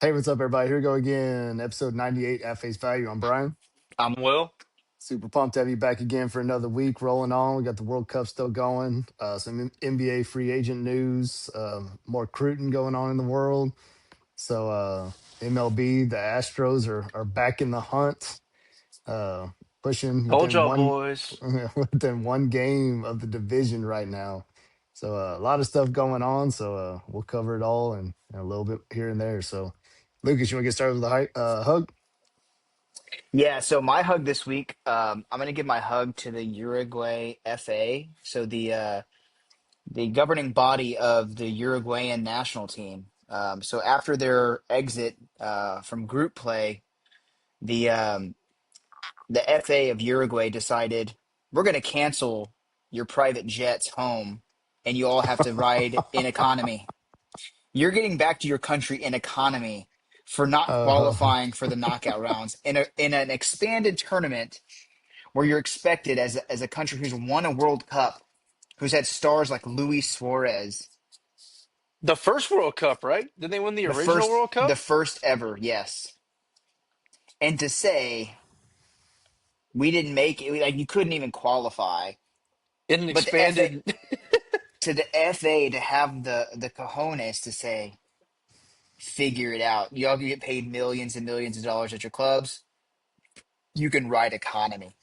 Hey, what's up, everybody? Here we go again. Episode 98 at face value. I'm Brian. I'm Will. Super pumped to have you back again for another week rolling on. We got the World Cup still going, some NBA free agent news, more recruiting going on in the world. MLB, the Astros are back in the hunt, uh, pushing Told within y'all, one boys. within one game of the division right now. A lot of stuff going on. We'll cover it all and a little bit here and there. So, Lucas, you want to get started with the hug? Yeah, so my hug this week, I'm gonna give my hug to the Uruguay FA. So the governing body of the Uruguayan national team. So after their exit from group play, the FA of Uruguay decided we're gonna cancel your private jets home, and you all have to ride in economy. You're getting back to your country in economy for not Uh, qualifying for the knockout rounds in an expanded tournament where you're expected as a country who's won a World Cup, who's had stars like Luis Suarez, The first World Cup, right? Did they win the original World the Cup first ever, yes, and to say we didn't make it, like you couldn't even qualify, in an but the FA expanded? to the FA to have the cojones to say figure it out. Y'all can get paid millions and millions of dollars at your clubs. You can ride economy.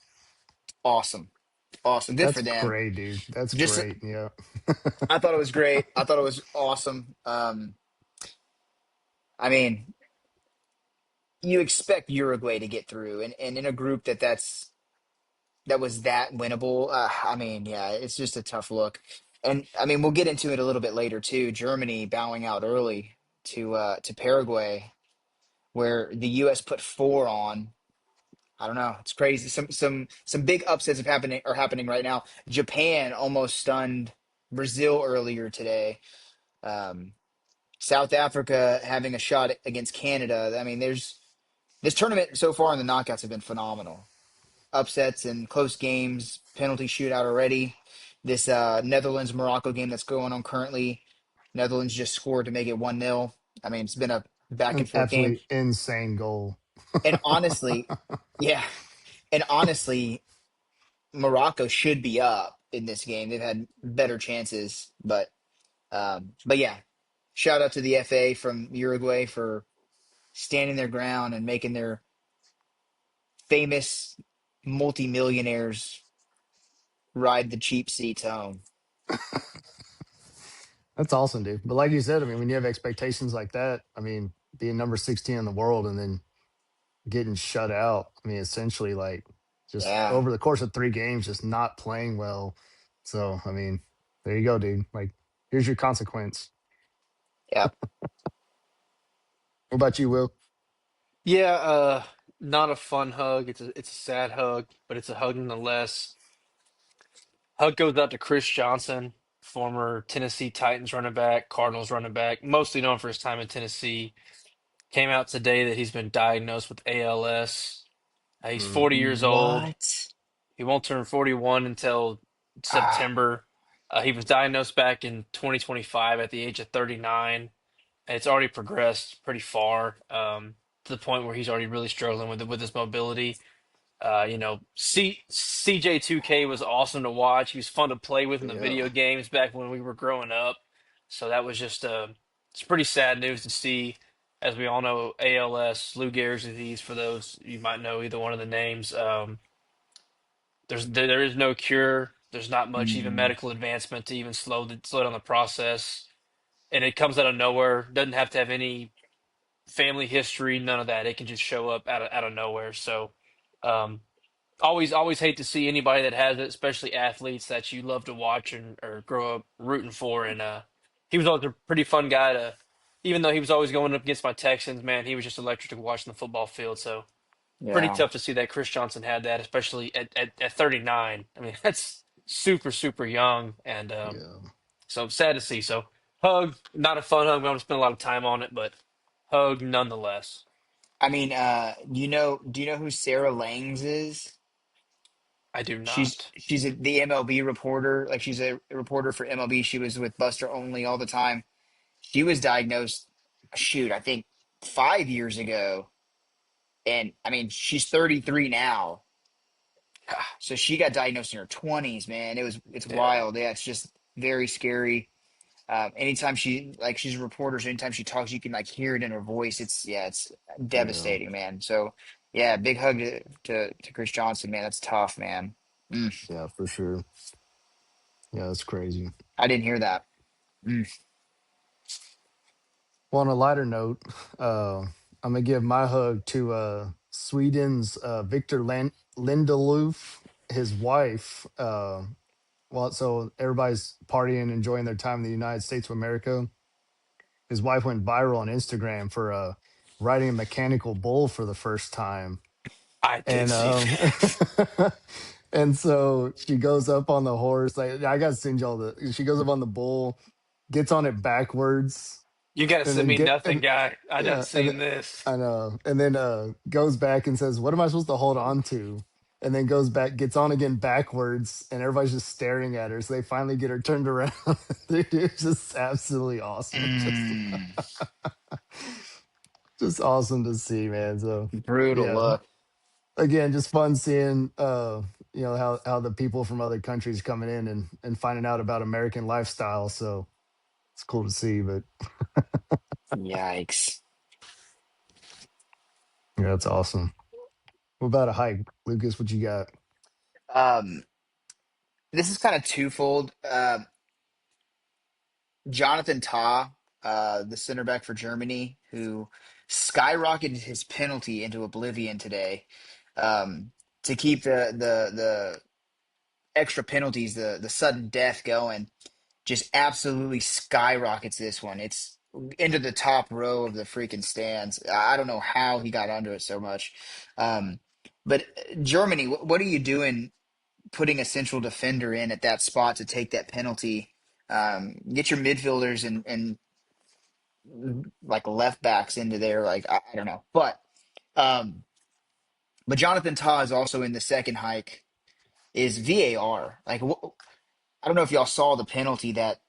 Awesome. Awesome. Good that's for them. great, dude. That's Just great. Yeah. I thought it was great. I thought it was awesome. I mean, you expect Uruguay to get through and in a group that was that winnable. I mean, yeah, it's just a tough look. And I mean, we'll get into it a little bit later too. Germany bowing out early to Paraguay, where the US put four on. I don't know. It's crazy. Some big upsets are happening right now. Japan almost stunned Brazil earlier today. Um, South Africa having a shot against Canada. I mean, there's this tournament so far in the knockouts have been phenomenal. Upsets and close games, penalty shootout already. This Netherlands Morocco game that's going on currently. Netherlands just scored to make it 1-0. I mean, it's been a back An and forth game. absolutely insane goal. And honestly, yeah, and honestly, Morocco should be up in this game. They've had better chances, but yeah, shout out to the FA from Uruguay for standing their ground and making their famous multimillionaires ride the cheap seats home. That's awesome, dude. But like you said, I mean, when you have expectations like that, I mean, being number 16 in the world and then getting shut out, I mean, essentially, like, just Yeah, over the course of 3 games, just not playing well. I mean, there you go, dude. Like, here's your consequence. yeah. What about you, Will? Yeah, not a fun hug. It's a sad hug, but it's a hug nonetheless. Hug goes out to Chris Johnson, former Tennessee Titans running back, Cardinals running back, mostly known for his time in Tennessee. Came out today that he's been diagnosed with ALS. He's Mm. 40 years old. What? He won't turn 41 until Ah, September. He was diagnosed back in 2025 at the age of 39. It's already progressed pretty far, to the point where he's already really struggling with his mobility. CJ2K was awesome to watch. He was fun to play with in the Yeah. video games back when we were growing up. So that was just it's pretty sad news to see. As we all know, ALS, Lou Gehrig's disease. For those you might know either one of the names, there is no cure. There's not much even mm, medical advancement to even slow down the process, and it comes out of nowhere. Doesn't have to have any family history, none of that. It can just show up out of nowhere. So, um, always hate to see anybody that has it, especially athletes that you love to watch and or grow up rooting for. And he was always a pretty fun guy to, even though he was always going up against my Texans. Man, he was just electric to watch on the football field. So pretty yeah. tough to see that Chris Johnson had that, especially at 39. I mean, that's super young, and Yeah. so sad to see. So hug, not a fun hug. We don't spend a lot of time on it, but hug nonetheless. I mean, do you know who Sarah Langs is? I do She's not. the MLB reporter. Like she's a reporter for MLB. She was with Buster Only all the time. She was diagnosed, shoot, I think. 5 years ago. And I mean, she's 33 now. So she got diagnosed in her 20s, man. It's Yeah. wild. Yeah, it's just very scary. Anytime she's a reporter, so anytime she talks, you can like hear it in her voice. It's Yeah, devastating, man. So yeah, big hug to Chris Johnson, man. That's tough, man. Mm, yeah, for sure. Yeah, that's crazy. I didn't hear that. Mm. Well, on a lighter note, I'm gonna give my hug to Sweden's Victor Lindelöf, his wife. Well, so everybody's partying, enjoying their time in the United States of America. His wife went viral on Instagram for riding a mechanical bull for the first time, I did and see that. and so she goes up on the horse. Like I gotta send y'all the. She goes up on the bull, gets on it backwards, You got to and send then me get nothing, and guy. I done yeah, and seen this. I know, and then goes back and says, "What am I supposed to hold on to?" And then goes back, gets on again backwards, and everybody's just staring at her. So they finally get her turned around. Dude, it's just absolutely awesome. Mm. Just awesome to see, man. So Brutal yeah, look. again, just fun seeing how the people from other countries coming in and finding out about American lifestyle. So it's cool to see. But Yikes. yeah, that's awesome. What about a hike, Lucas? What you got? Um, this is kind of twofold. Jonathan Tah, the center back for Germany, who skyrocketed his penalty into oblivion today, to keep the extra penalties, the sudden death going, just absolutely skyrockets this one. It's into the top row of the freaking stands. I don't know how he got under it so much. Um, but Germany, what are you doing putting a central defender in at that spot to take that penalty? Get your midfielders and like left backs into there. Like I don't know, um, but Jonathan Tah is also in the second hike. Is VAR like? I don't know if y'all saw the penalty that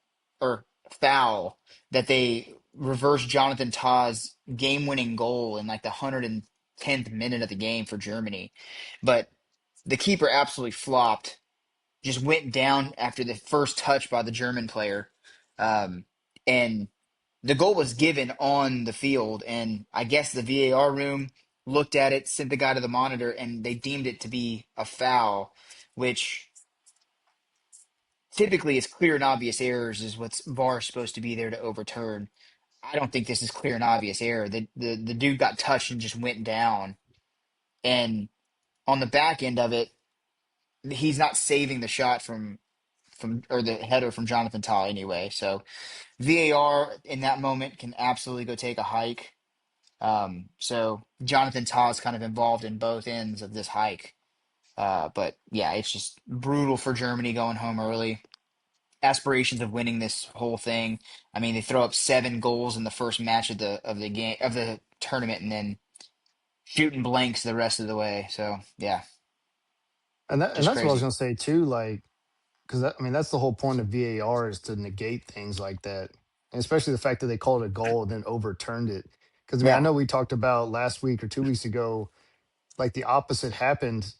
or foul that they reversed Jonathan Tah's game-winning goal in like the 110th minute of the game for Germany, but the keeper absolutely flopped, just went down after the first touch by the German player. Um, and the goal was given on the field, and I guess the VAR room looked at it, sent the guy to the monitor, and they deemed it to be a foul, which typically is clear and obvious errors is what's VAR is supposed to be there to overturn. I don't think this is clear and obvious error. The dude got touched and just went down, and on the back end of it, he's not saving the shot from or the header from Jonathan Tah anyway. So VAR in that moment can absolutely go take a hike. So Jonathan Tah is kind of involved in both ends of this hike. But yeah, it's just brutal for Germany going home early. Aspirations of winning this whole thing. I mean, they throw up 7 goals in the first match of the game of the tournament, and then shooting blanks the rest of the way. So yeah, And just that's what I was crazy. gonna say too. Like, because I mean, that's the whole point of VAR is to negate things like that, and especially the fact that they called it a goal and then overturned it. Because I mean, I Yeah, know we talked about last week or 2 weeks ago, like the opposite happened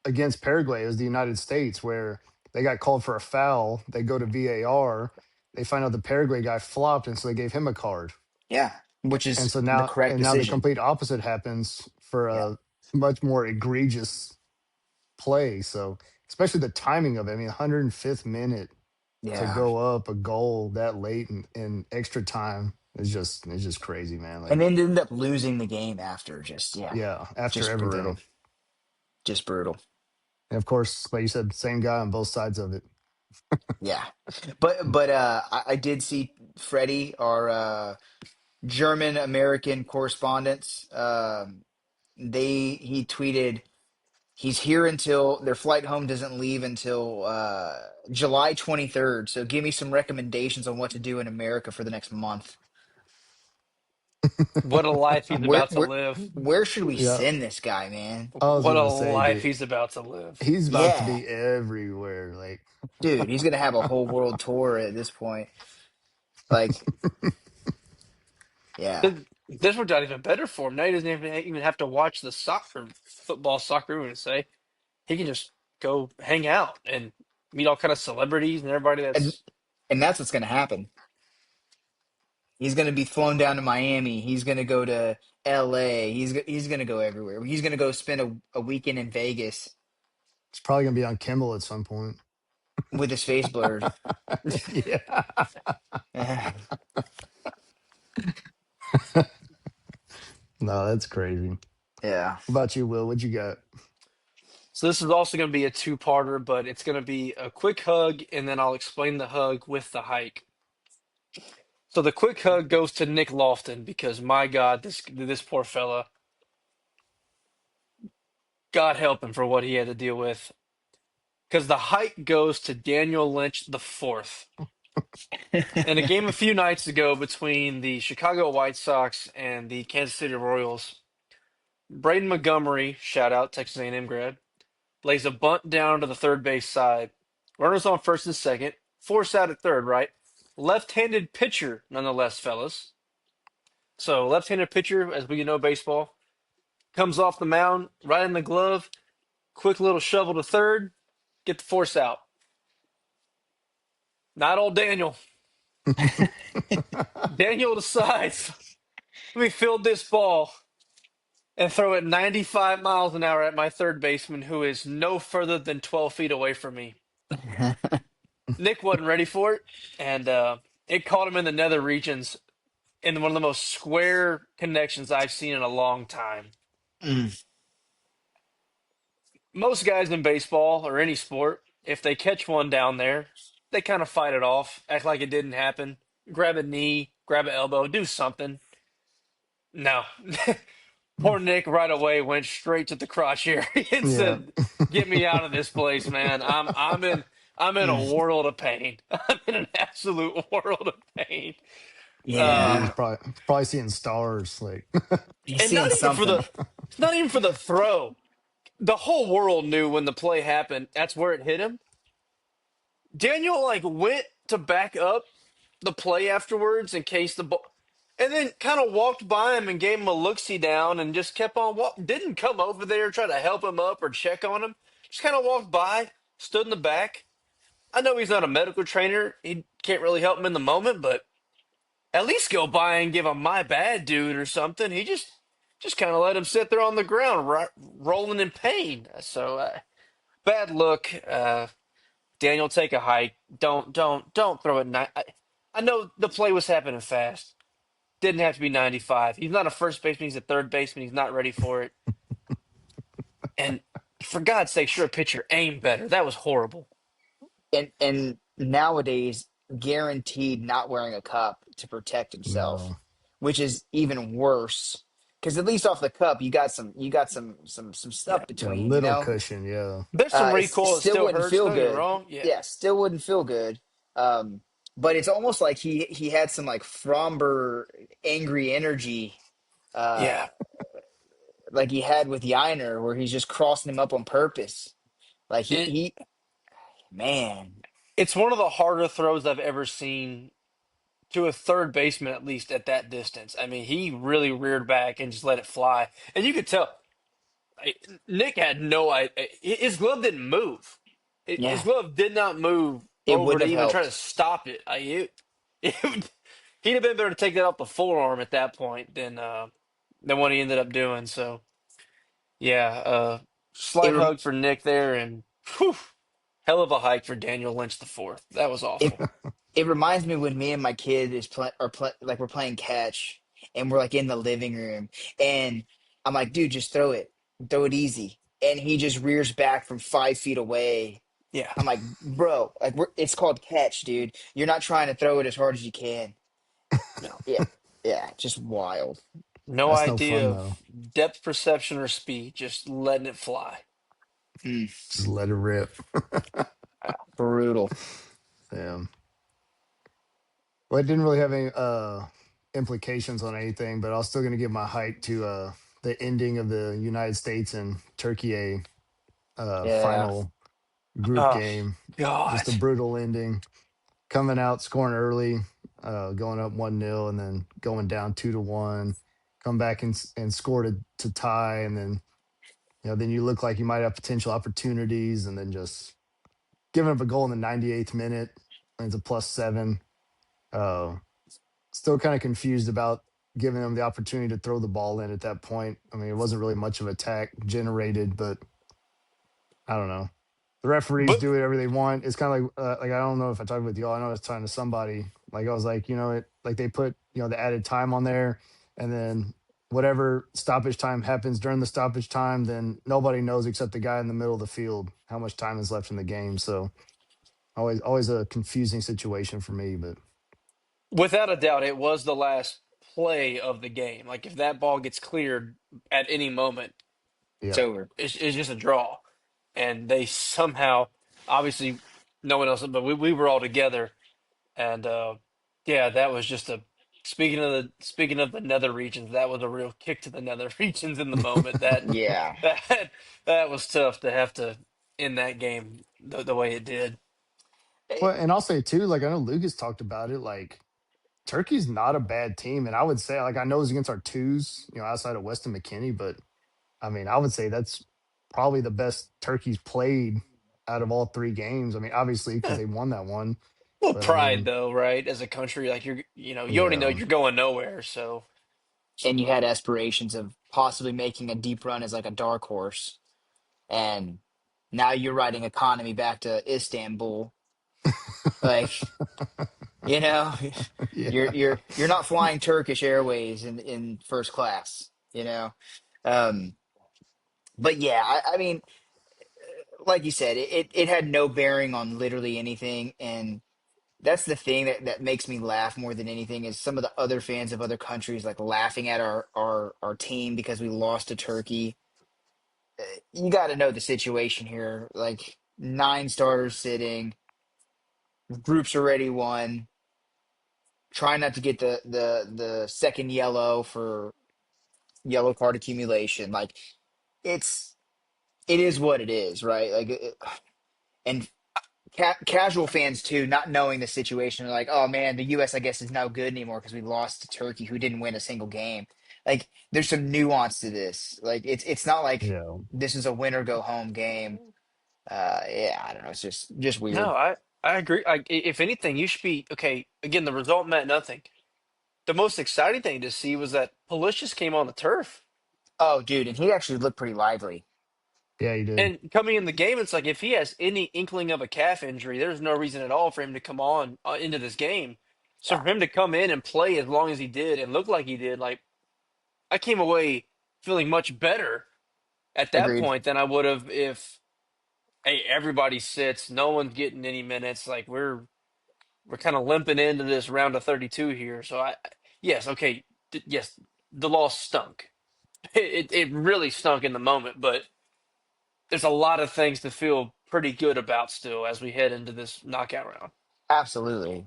against Paraguay. It was the United States where they got called for a foul. They go to VAR. They find out the Paraguay guy flopped, and so they gave him a card. yeah, which And is so the now, correct and now the decision. complete opposite happens for Yeah, a much more egregious play. So, especially the timing of it. I mean, 105th minute to yeah. go up a goal that late in extra time is just it's just crazy, man. And Like, then ended up losing the game after. Just yeah, yeah, after just brutal, everything. just brutal. And of course, like you said, same guy on both sides of it. Yeah, but I did see Freddie, our German American correspondents. He tweeted he's here until their flight home doesn't leave until July 23rd. So give me some recommendations on what to do in America for the next month. What a life he's Where about to where live. where should we Yeah, send this guy, man? I was What a gonna say, life dude, he's about to live. he's about to Yeah, be everywhere. Like, dude, he's gonna have a whole world tour at this point. Like, yeah, This worked out even better for him. Now he doesn't even have to watch the soccer, football, soccer. We would say he can just go hang out and meet all kind of celebrities and everybody And that's and that's what's going to happen. He's going to be flown down to Miami. He's going to go to LA. He's going to go everywhere. He's going to go spend a weekend in Vegas It's probably gonna be on Kimmel at some point. with his face blurred. Yeah. No, that's crazy. What Yeah. about you, Will? What you got? So this is also going to be a two-parter, but it's going to be a quick hug, and then I'll explain the hug with the hike. So the quick hug goes to Nick Lofton because my God, this poor fella, God help him for what he had to deal with. Because the hike goes to Daniel Lynch the fourth. In a game a few nights ago between the Chicago White Sox and the Kansas City Royals, Braden Montgomery, shout out Texas A&M grad, lays a bunt down to the third base side. Runners on first and second. Force out at third, right? Left-handed pitcher, nonetheless, fellas. So left-handed pitcher, as we know baseball, comes off the mound, right in the glove. Quick little shovel to third. Get the force out. Not old Daniel. Daniel decides, let me field this ball and throw it 95 miles an hour at my third baseman, who is no further than 12 feet away from me. Nick wasn't ready for it, and it caught him in the nether regions in one of the most square connections I've seen in a long time. Mm, Most guys in baseball or any sport, if they catch one down there, they kind of fight it off, act like it didn't happen, grab a knee, grab an elbow, do something. No. Poor Nick right away went straight to the crotch area and Yeah. said, "Get me out of this place, man. I'm in a mm. world of pain. I'm in an absolute world of pain." Yeah, he was Um, Yeah. probably seeing stars. Like, He's and seeing something. not even for the throw. The whole world knew when the play happened. That's where it hit him. Daniel like went to back up the play afterwards in case the ball, and then kind of walked by him and gave him a look-see down and just kept on walk. Didn't come over there try to help him up or check on him. Just kind of walked by, stood in the back. I know he's not a medical trainer. He can't really help him in the moment, but at least go by and give him my bad, dude, or something. He just kind of let him sit there on the ground, rolling in pain. So bad look. Daniel, take a hike. Don't throw it. I know the play was happening fast. Didn't have to be 95. He's not a first baseman. He's a third baseman. He's not ready for it. And for God's sake, sure, pitcher, aim better. That was horrible. And nowadays, guaranteed not wearing a cup to protect himself, no. which is even worse. Because at least off the cup, you got some Yeah. stuff Yeah, between, you little know. cushion. Yeah. There's some It recoil. It still still wouldn't hurts. feel Don't get me good. wrong. Yeah. Yeah, still wouldn't feel good. Um, but it's almost like he had some like Fromber angry energy, uh, Yeah. like he had with Yiner, where he's just crossing him up on purpose. Like It he man, it's one of the harder throws I've ever seen to a third baseman, at least at that distance. I mean, he really reared back and just let it fly. And you could tell Nick had no idea. His glove didn't move. His yeah, glove did not move it over wouldn't to have even try to helped. stop it. He'd have been better to take that off the forearm at that point than what he ended up doing. So yeah, It slight rem- hug for Nick there, and whew, hell of a hike for Daniel Lynch the fourth. That was it awful. it reminds me when me and my kid is play like we're playing catch and we're like in the living room and I'm like, dude, just throw it easy, and he just rears back from 5 feet away. Yeah, I'm like, bro, like it's called catch, dude. You're not trying to throw it as hard as you can. no, Yeah, yeah, just wild. no That's no idea fun of though. depth perception or speed, just letting it fly. Mm, Just let it rip. brutal. Yeah. Well, it didn't really have any implications on anything, but I was still gonna give my hype to the ending of the United States and Turkey Yeah, final group Oh game. God. Just a brutal ending. Coming out, scoring early, going up 1-0, and then going down 2-1. come back and score to tie, and then then you look like you might have potential opportunities, and then just giving up a goal in the 98th minute, and it's a +7. Uh, Still kind of confused about giving them the opportunity to throw the ball in at that point. I mean, it wasn't really much of attack generated, but I don't know. The referees But do whatever they want. It's kind of like I don't know if I talked with y'all. I know I was talking to somebody. Like I was like, like they put the added time on there, and then whatever stoppage time happens during the stoppage time, then nobody knows except the guy in the middle of the field how much time is left in the game. So always a confusing situation for me. But without a doubt, it was the last play of the game. Like if that ball gets cleared at any moment, It's yeah. over. it's just a draw. And they somehow, obviously, no one else, but we were all together. And yeah, that was just a speaking of the nether regions, that was a real kick to the nether regions in the moment. Yeah. That that was tough to have to end that game the way it did. Well, and I'll say too, like I know Lucas talked about it, like Turkey's not a bad team. And I would say, like, I know it's against our twos, outside of Weston McKinney, but I mean, I would say that's probably the best Turkey's played out of all three games. I mean, obviously, because Eh, they won that one. well, But I pride mean, though, right? As a country, like you already know yeah. you're going nowhere. So And you had aspirations of possibly making a deep run as like a dark horse. And now you're riding economy back to Istanbul. Like, you know, you're Yeah. you're you're not flying Turkish Airways in first class, you know. Um, but yeah, I mean, like you said, it had no bearing on literally anything. And that's the thing that makes me laugh more than anything is some of the other fans of other countries like laughing at our team because we lost to Turkey. You got to know the situation here. Like nine starters sitting, groups already won. Try not to get the second yellow for yellow card accumulation. Like it's it is what it is, right? And casual fans too, not knowing the situation, are like, oh man, the U.S. I guess is no good anymore because we lost to Turkey, who didn't win a single game. Like there's some nuance to this. Like it's not like Yeah. this is a win or go home game. Yeah, I don't know. It's just no, weird. I agree. If anything, you should be okay. Again, the result meant nothing. The most exciting thing to see was that Policious came on the turf. Oh, dude, and he actually looked pretty lively. Yeah, you did. And coming in the game, it's like if he has any inkling of a calf injury, there's no reason at all for him to come on into this game. So Yeah, for him to come in and play as long as he did and look like he did, like I came away feeling much better at that agreed. point than I would have if hey everybody sits, no one's getting any minutes. Like we're kind of limping into this round of 32 here. So yes, okay, yes, the loss stunk. It really stunk in the moment, but there's a lot of things to feel pretty good about still as we head into this knockout round. Absolutely,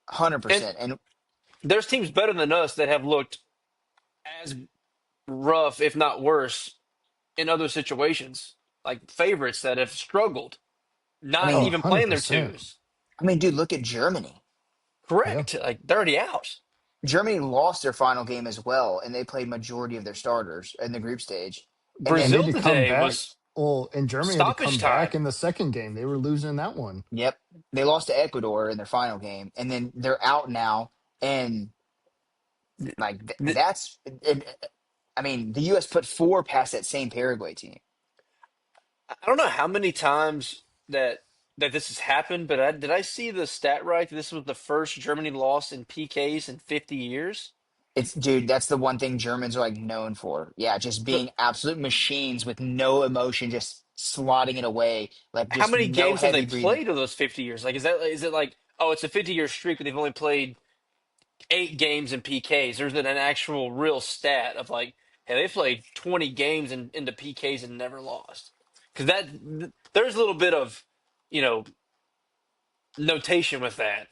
hundred And percent. And there's teams better than us that have looked as rough, if not worse, in other situations, like favorites that have struggled, I not Oh, mean, even playing their 100%. twos. dude, look at Germany. Yeah. Correct. Like they're already out. Germany lost their final game as well, and they played majority of their starters in the group stage. And And they then, Brazil had to come today back. was Well, and Germany had to stoppage come back time. in the second game. They were losing that one. yep, they lost to Ecuador in their final game, and then they're out now. And like that's, and, I mean, the U.S. put four past that same Paraguay team. I don't know how many times that this has happened, but did I see the stat right? This was the first Germany loss in PKs in 50 years. It's dude, that's the one thing Germans are like known for. Yeah, just So being absolute machines with no emotion, just slotting it away, like how just many no games have they heavy breathing. played of those 50 years? Like, is it like, oh, it's a 50-year streak, but they've only played 8 games in PKs? There's an actual real stat of like, hey, they played 20 games into PKs and never lost. Because there's a little bit of, you know, notation with that.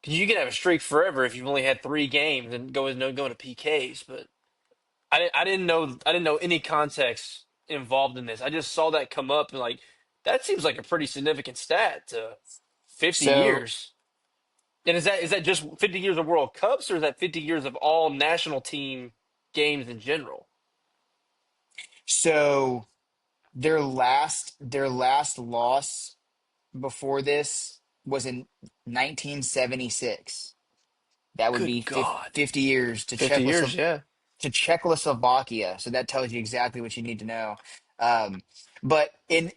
Because you can have a streak forever if you've only had 3 games and going to PKs. But I didn't know any context involved in this. I just saw that come up and like that seems like a pretty significant stat to 50 So years. And is that just 50 years of World Cups, or is that 50 years of all national team games in general? So their last loss before this was in 1976. That would be Good God. 50 years 50 years, yeah. to Czechoslovakia. So that tells you exactly what you need to know. Um, but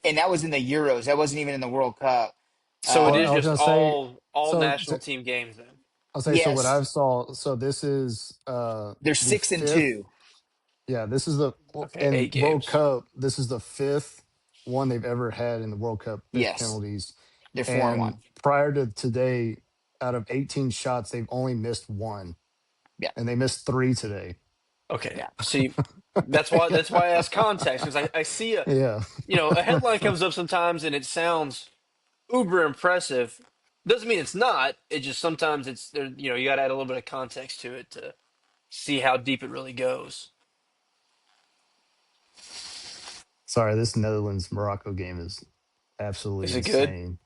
and that was in the Euros. That wasn't even in the World Cup. So it Well, is I was Um, just gonna say, all so national team games then. I'll say so. What yes, I've saw, so this is they're the 6-2. fifth. Yeah, this is the Okay, in eight World games. Cup. This is the fifth one they've ever had in the World Cup, fifth Yes, penalties. they're 4 and And 1. prior to today, out of 18 shots, they've only missed one, Yeah, and they missed three today. Okay. yeah. See, that's why I ask context, because I see Yeah. a headline comes up sometimes and it sounds uber impressive. Doesn't mean it's not. It just sometimes it's there. You got to add a little bit of context to it to see how deep it really goes. Sorry, this Netherlands Morocco game is absolutely Is it good? insane.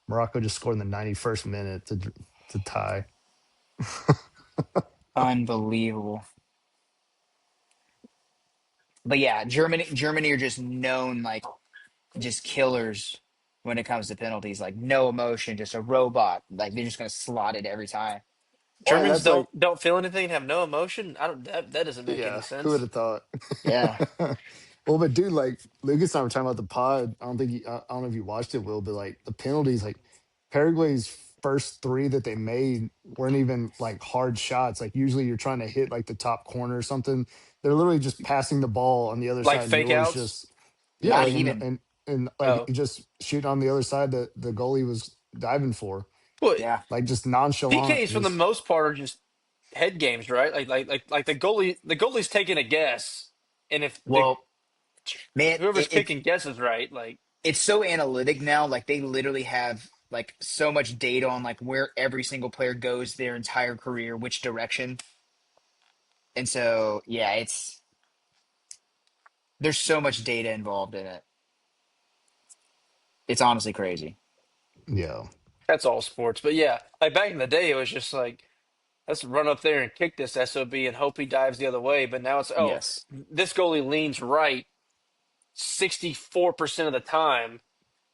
Morocco just scored in the 91st minute to tie. Unbelievable. But yeah, Germany are just known like just killers when it comes to penalties. Like no emotion, just a robot. Like they're just gonna slot it every time. Well, and Germans that's don't like, don't feel anything, have no emotion. I don't. That doesn't make any yeah, who would sense. have thought? Yeah, Well, but dude, like Lucas and I were talking about the pod. I don't know if you watched it, Will, but like the penalties, like Paraguay's first three that they made weren't even like hard shots. Like usually you're trying to hit like the top corner or something. They're literally just passing the ball on the other Like side, and fake yours outs. just yeah, not like even. and like Oh, just shooting on the other side that the goalie was diving for, well, Yeah. like just nonchalant, PKs for the just most part are just head games, right? Like the goalie's taking a guess, and if the Well, man, whoever's picking guesses right, like it's so analytic now. Like they literally have like so much data on like where every single player goes their entire career, which direction. And so yeah, there's so much data involved in it. It's honestly crazy. yeah. that's all sports. But yeah, like back in the day, it was just like let's run up there and kick this SOB and hope he dives the other way. But now it's Yes. this goalie leans right 64% of the time,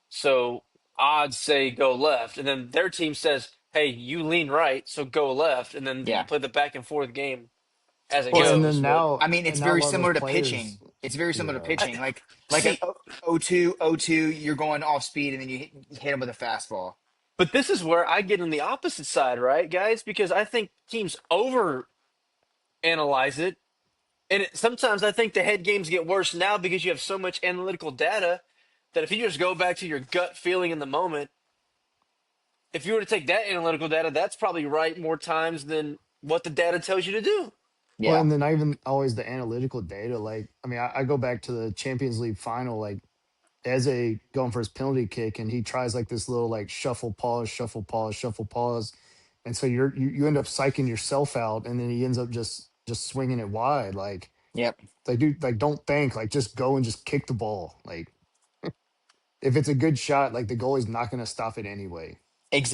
so odds say go left, and then their team says, "Hey, you lean right, so go left," and then you Yeah. play the back and forth game as it Well, It's and goes. then But I now mean, it's and now a very lot of those similar to players, pitching. It's very similar to yeah. I, pitching. Like an see, 0-2, you're going off speed and then you hit him with a fastball. but this is where I get on the opposite side, right, guys? Because I think teams over analyze it, and sometimes I think the head games get worse now because you have so much analytical data that if you just go back to your gut feeling in the moment, if you were to take that analytical data, that's probably right more times than what the data tells you to do. Well, Yeah. and then not even always the analytical data. Like, I mean, I go back to the Champions League final, like Eze going for his penalty kick, and he tries like this little like shuffle pause, shuffle pause, shuffle pause, and so you end up psyching yourself out, and then he ends up just swinging it wide. Yep. Like dude, like don't think, like just go and just kick the ball. Like if it's a good shot, like the goalie's not going to stop it anyway.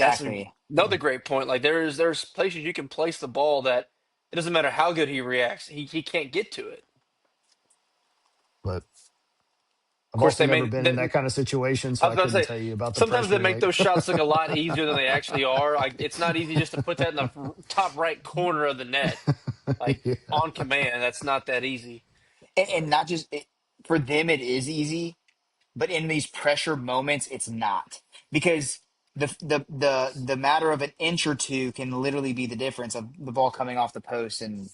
That's Exactly. another great point. Like there's places you can place the ball that it doesn't matter how good he reacts, he can't get to it. But Of I've course, also they never made. been in that kind of situation, I so was I about to couldn't say tell you about the sometimes they pressure. make Like, those shots look a lot easier than they actually are. Like it's not easy just to put that in the top right corner of the net, like yeah, on command. That's not that easy. And But not just for them, it is easy, but in these pressure moments, it's not because the matter of an inch or two can literally be the difference of the ball coming off the post. And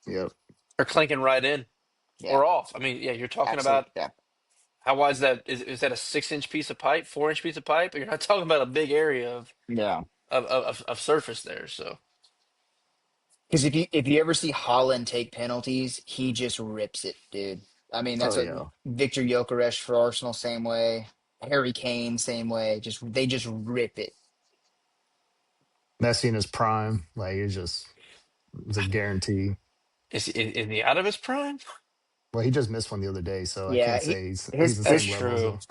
yep. they're clanking right in yeah, or off. I mean, yeah, you're talking absolutely. about Yeah. how wide is that? Is that a 6 inch piece of pipe, 4 inch piece of pipe? You're not talking about a big area Yeah. of surface there. So Because if you ever see Holland take penalties, he just rips it, dude. I mean, that's Oh what yeah. Victor Gyökeres for Arsenal, same way. Harry Kane, same way. They just rip it. Messi in his prime, like it's a guarantee. is he out of his prime? Well, he just missed one the other day, so I Yeah, can't say he's his the That's same his level as true. him.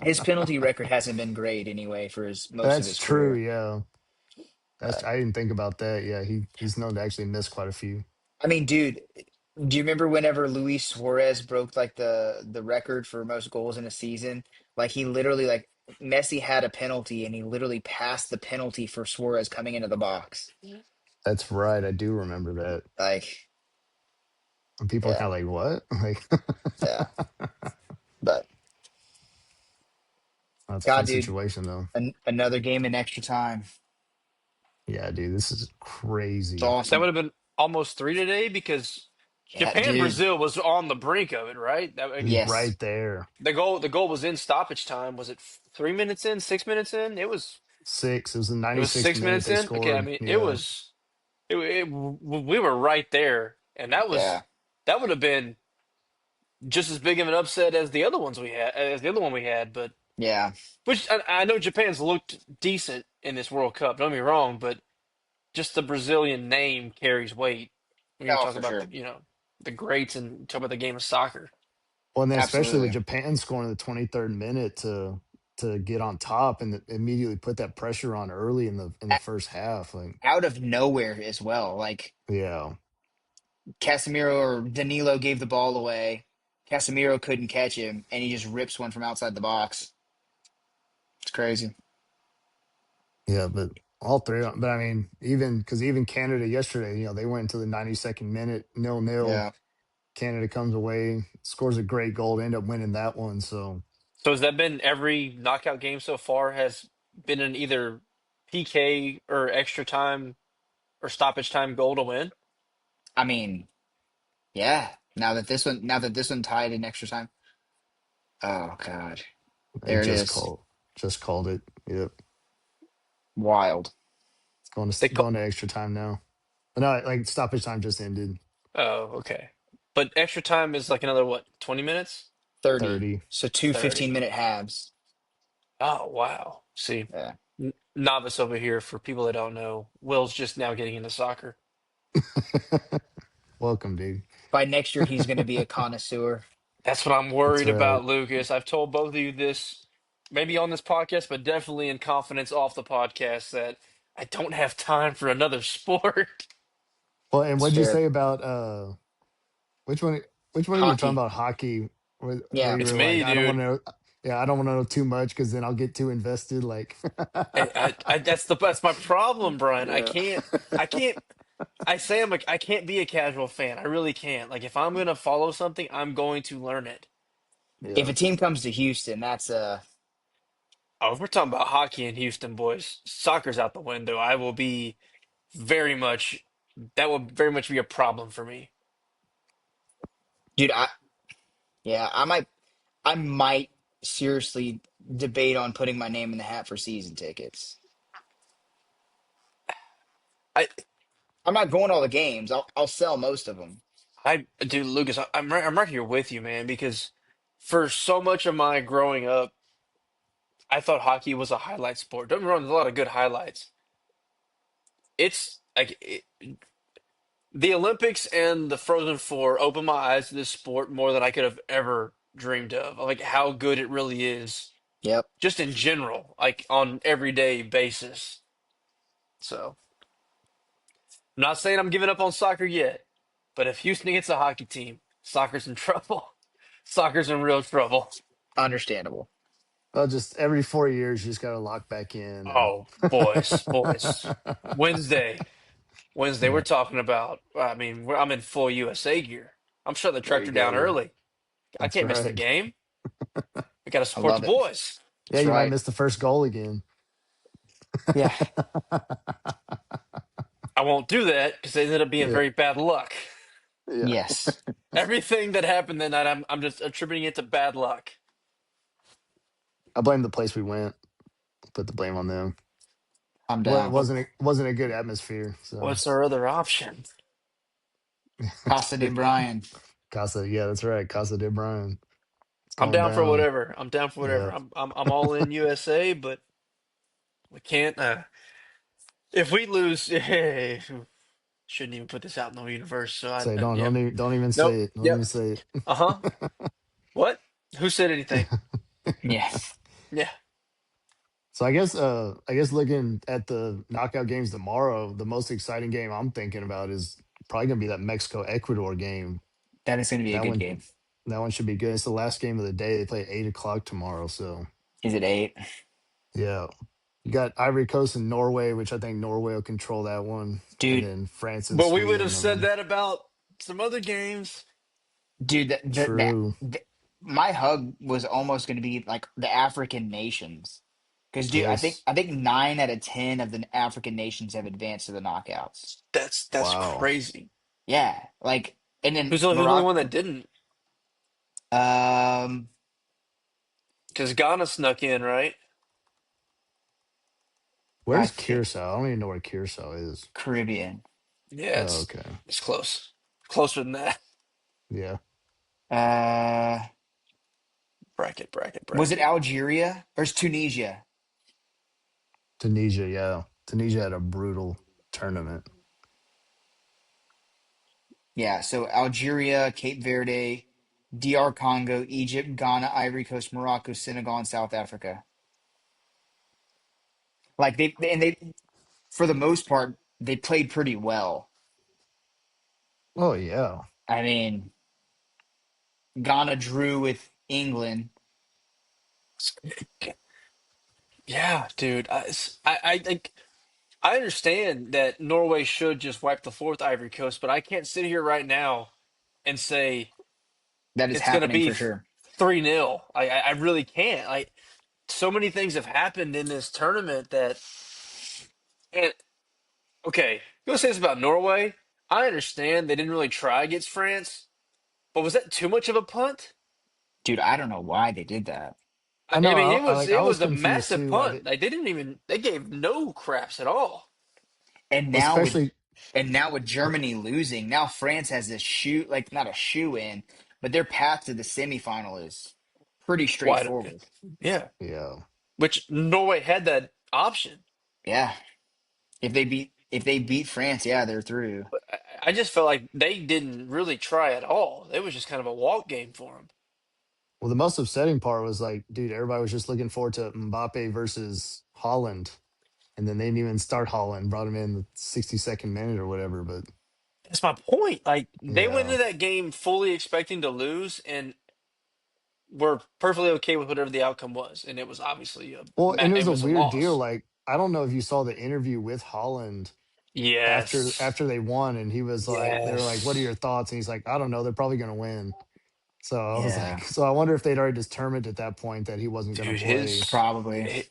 his penalty record hasn't been great anyway for his most of That's his true. career. Yeah. That's I didn't think about that. Yeah, he's known to actually miss quite a few. I mean, dude, do you remember whenever Luis Suarez broke like the record for most goals in a season? Like he literally like Messi had a penalty and he literally passed the penalty for Suarez coming into the box. That's right. I do remember that. Like, And people are yeah, kind of like, "What?" Like, yeah. But that's a God, fun dude, situation though. another game in extra time. Yeah, dude, this is It's crazy. That would awesome. have been almost three today because Yeah, Japan dude. Brazil was on the brink of it, right? Yes. Right there. The goal was in stoppage time. Was it 3 minutes in, 6 minutes in? Six. It was the It was 96th six minute minutes they in. Okay, I scored. mean it Yeah. was we were right there, and Yeah. that would have been just as big of an upset as the other ones we had, as the other one we had. But Yeah. which I know Japan's looked decent in this World Cup. Don't get me wrong, but just the Brazilian name carries weight when you're Oh, talking for about sure. the greats and talk about the game of soccer. Well, and then especially with Absolutely. Japan scoring in the 23rd minute to get on top and immediately put that pressure on early in the A- first half. Like, Out of nowhere as well. Like yeah, Casemiro or Danilo gave the ball away. Casemiro couldn't catch him, and he just rips one from outside the box. It's crazy. yeah, but all three. But I mean, even Canada yesterday, they went into the 92nd minute 0-0. Yeah. Canada comes away, scores a great goal, end up winning that one. So So has that been every knockout game so far? Has been in either PK or extra time or stoppage time goal to win? I mean, yeah. Now that this one tied in extra time. Oh God. I There it is. just called it. Yep, Wild. it's going They to call. going to extra time now. But no, like stoppage time just ended. Oh, okay. But extra time is like another what, 20 minutes? 30. 30. So two 30. 15-minute halves. Oh, wow. See, Yeah. novice over here for people that don't know. Will's just now getting into soccer. Welcome, dude. By next year, he's going to be a connoisseur. That's what I'm That's worried right. about, Lucas. I've told both of you this, maybe on this podcast, but definitely in confidence off the podcast, that I don't have time for another sport. Well, and It's what'd you fair. say about which one? Which one of you were talking Hockey. about hockey? Where Yeah. you It's were like, me, I don't want to dude. know. Yeah, I don't want to know too much because then I'll get too invested. Like, That's my problem, Brian. yeah, I can't. I say I can't be a casual fan. I really can't. Like if I'm gonna follow something, I'm going to learn it. If yeah. a team comes to Houston, that's Oh, if we're talking about hockey in Houston, boys, soccer's out the window. I will be very much. That will very much be a problem for me. dude. Yeah, I might seriously debate on putting my name in the hat for season tickets. I I'm not going all the games. I'll sell most of them. Dude, Lucas, I'm right here with you, man. Because for so much of my growing up, I thought hockey was a highlight sport. Don't get me wrong, there's a lot of good highlights. It's like the Olympics and the Frozen Four opened my eyes to this sport more than I could have ever dreamed of. Like how good it really is, Yep, just in general, like on everyday basis. So I'm not saying I'm giving up on soccer yet, but if Houston gets a hockey team, soccer's in trouble. Soccer's in real trouble. understandable. Well, just every 4 years, you just got to lock back in Oh, boys. and Wednesday, Wednesday, we're yeah, talking about. I mean, I'm in full USA gear. I'm shutting the there you tractor down go. early. I That's can't miss the right. game. We got to I support the love it. boys. Yeah, That's you might right. miss the first goal again. Yeah. I won't do that because it ended up being Yeah, very bad luck. yeah. Yes. Everything that happened that night, I'm just attributing it to bad luck. I blame the place we went. Put the blame on them. I'm Well, it down. wasn't a good atmosphere. So What's our other option? Casa de Brian. Casa, yeah, that's right. Casa de Brian. It's I'm going down for down. whatever. I'm down for whatever. Yeah. I'm all in USA, but we can't. If we lose, shouldn't even put this out in the universe. So Say yep. don't even Nope. say it. Don't Yep. even say Uh huh. What? Who said anything? Yeah. Yeah. So I guess looking at the knockout games tomorrow, the most exciting game I'm thinking about is probably gonna be that Mexico Ecuador game. That is going to be a That good one game. that one should be good. It's the last game of the day. They play at 8 o'clock tomorrow. So Is it 8? yeah. You got Ivory Coast and Norway, which I think Norway will control that one. And Dude, then France and But we would have Sweden. said that about some other games. dude, True. my hug was almost going to be like the African nations. Because, dude, Yes. I think 9 out of 10 of the African nations have advanced to the knockouts. That's Wow. crazy. Yeah, like, and then Who's the only one that Morocco. didn't? Um, Because Ghana snuck in, right? I Where's think Curacao? I don't even know where Curacao is. Caribbean. Yeah, Oh, okay. it's close, closer than that. Yeah. Uh, was it Bracket. Algeria or is Tunisia? Tunisia, yeah. Tunisia had a brutal tournament. Yeah, so Algeria, Cape Verde, DR Congo, Egypt, Ghana, Ivory Coast, Morocco, Senegal, and South Africa. Like they for the most part they played pretty well. Oh yeah. I mean, Ghana drew with England. Yeah, dude. I think I understand that Norway should just wipe the floor with Ivory Coast, but I can't sit here right now and say That is it's going to happening be for sure. 3-0. I really can't. Like so many things have happened in this tournament that and okay, you want to say this about Norway? I understand they didn't really try against France, but was that too much of a punt? Dude, I don't know why they did that. I I know. mean, I it was was a confused massive too. Why punt. did, Like they didn't even they gave no craps at all. And now with especially Germany losing, now France has a shoe like not a shoe in, but their path to the semifinal is pretty Wide open. straightforward. Yeah, yeah. which Norway had that option. Yeah. If they beat France, yeah, they're through. I just felt like they didn't really try at all. It was just kind of a walk game for them. Well, the most upsetting part was like, dude, everybody was just looking forward to Mbappe versus Holland, and then they didn't even start Holland. Brought him in the 62nd minute or whatever. But That's my point. Like they went yeah. into that game fully expecting to lose, and were perfectly okay with whatever the outcome was. And it was obviously Well, and it it was a was a weird deal. loss. Like, I don't know if you saw the interview with Holland Yes. after they won, and he was like, they were like, "What are Yes. your thoughts?" And he's like, "I don't know. They're probably going to win." So I was like, Yeah, so I wonder if they'd already determined at that point that he wasn't going to Dude, play. probably.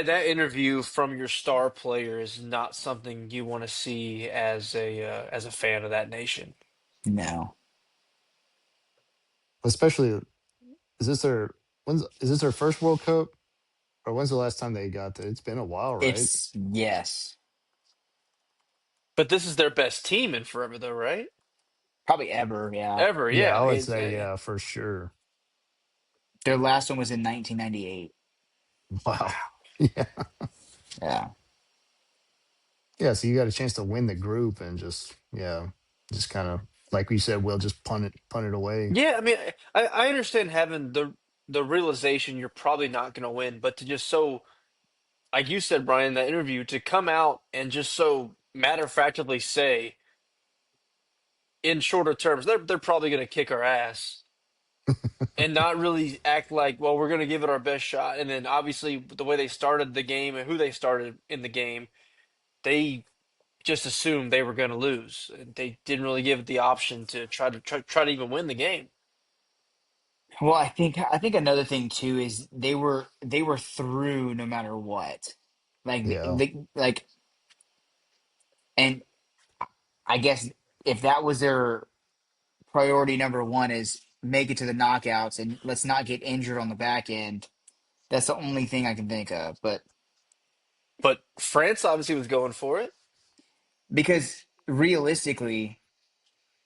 that interview from your star player is not something you want to see as a fan of that nation. No. Especially, is this their is this their first World Cup, or when's the last time they got there? It's been a while, right? It's yes. But this is their best team in forever, though, right? Probably ever, yeah. Ever, Yeah, yeah. I would say yeah for sure. Their last one was in 1998. Wow. Yeah, Yeah. yeah. So you got a chance to win the group and just just kind of like we said, we'll just punt it away. Yeah, I mean, I understand having the realization you're probably not going to win, but to just so, like you said, Brian, in that interview, to come out and just so matter of factly say, in shorter terms, they're probably going to kick our ass, and not really act like, well, we're going to give it our best shot. And then obviously the way they started the game and who they started in the game, they just assumed they were going to lose. They didn't really give it the option to try to even win the game. Well, I think another thing too is they were through no matter what. Yeah. Like and I guess if that was their priority number one is make it to the knockouts and let's not get injured on the back end. That's the only thing I can think of. But But France obviously was going for it. because realistically,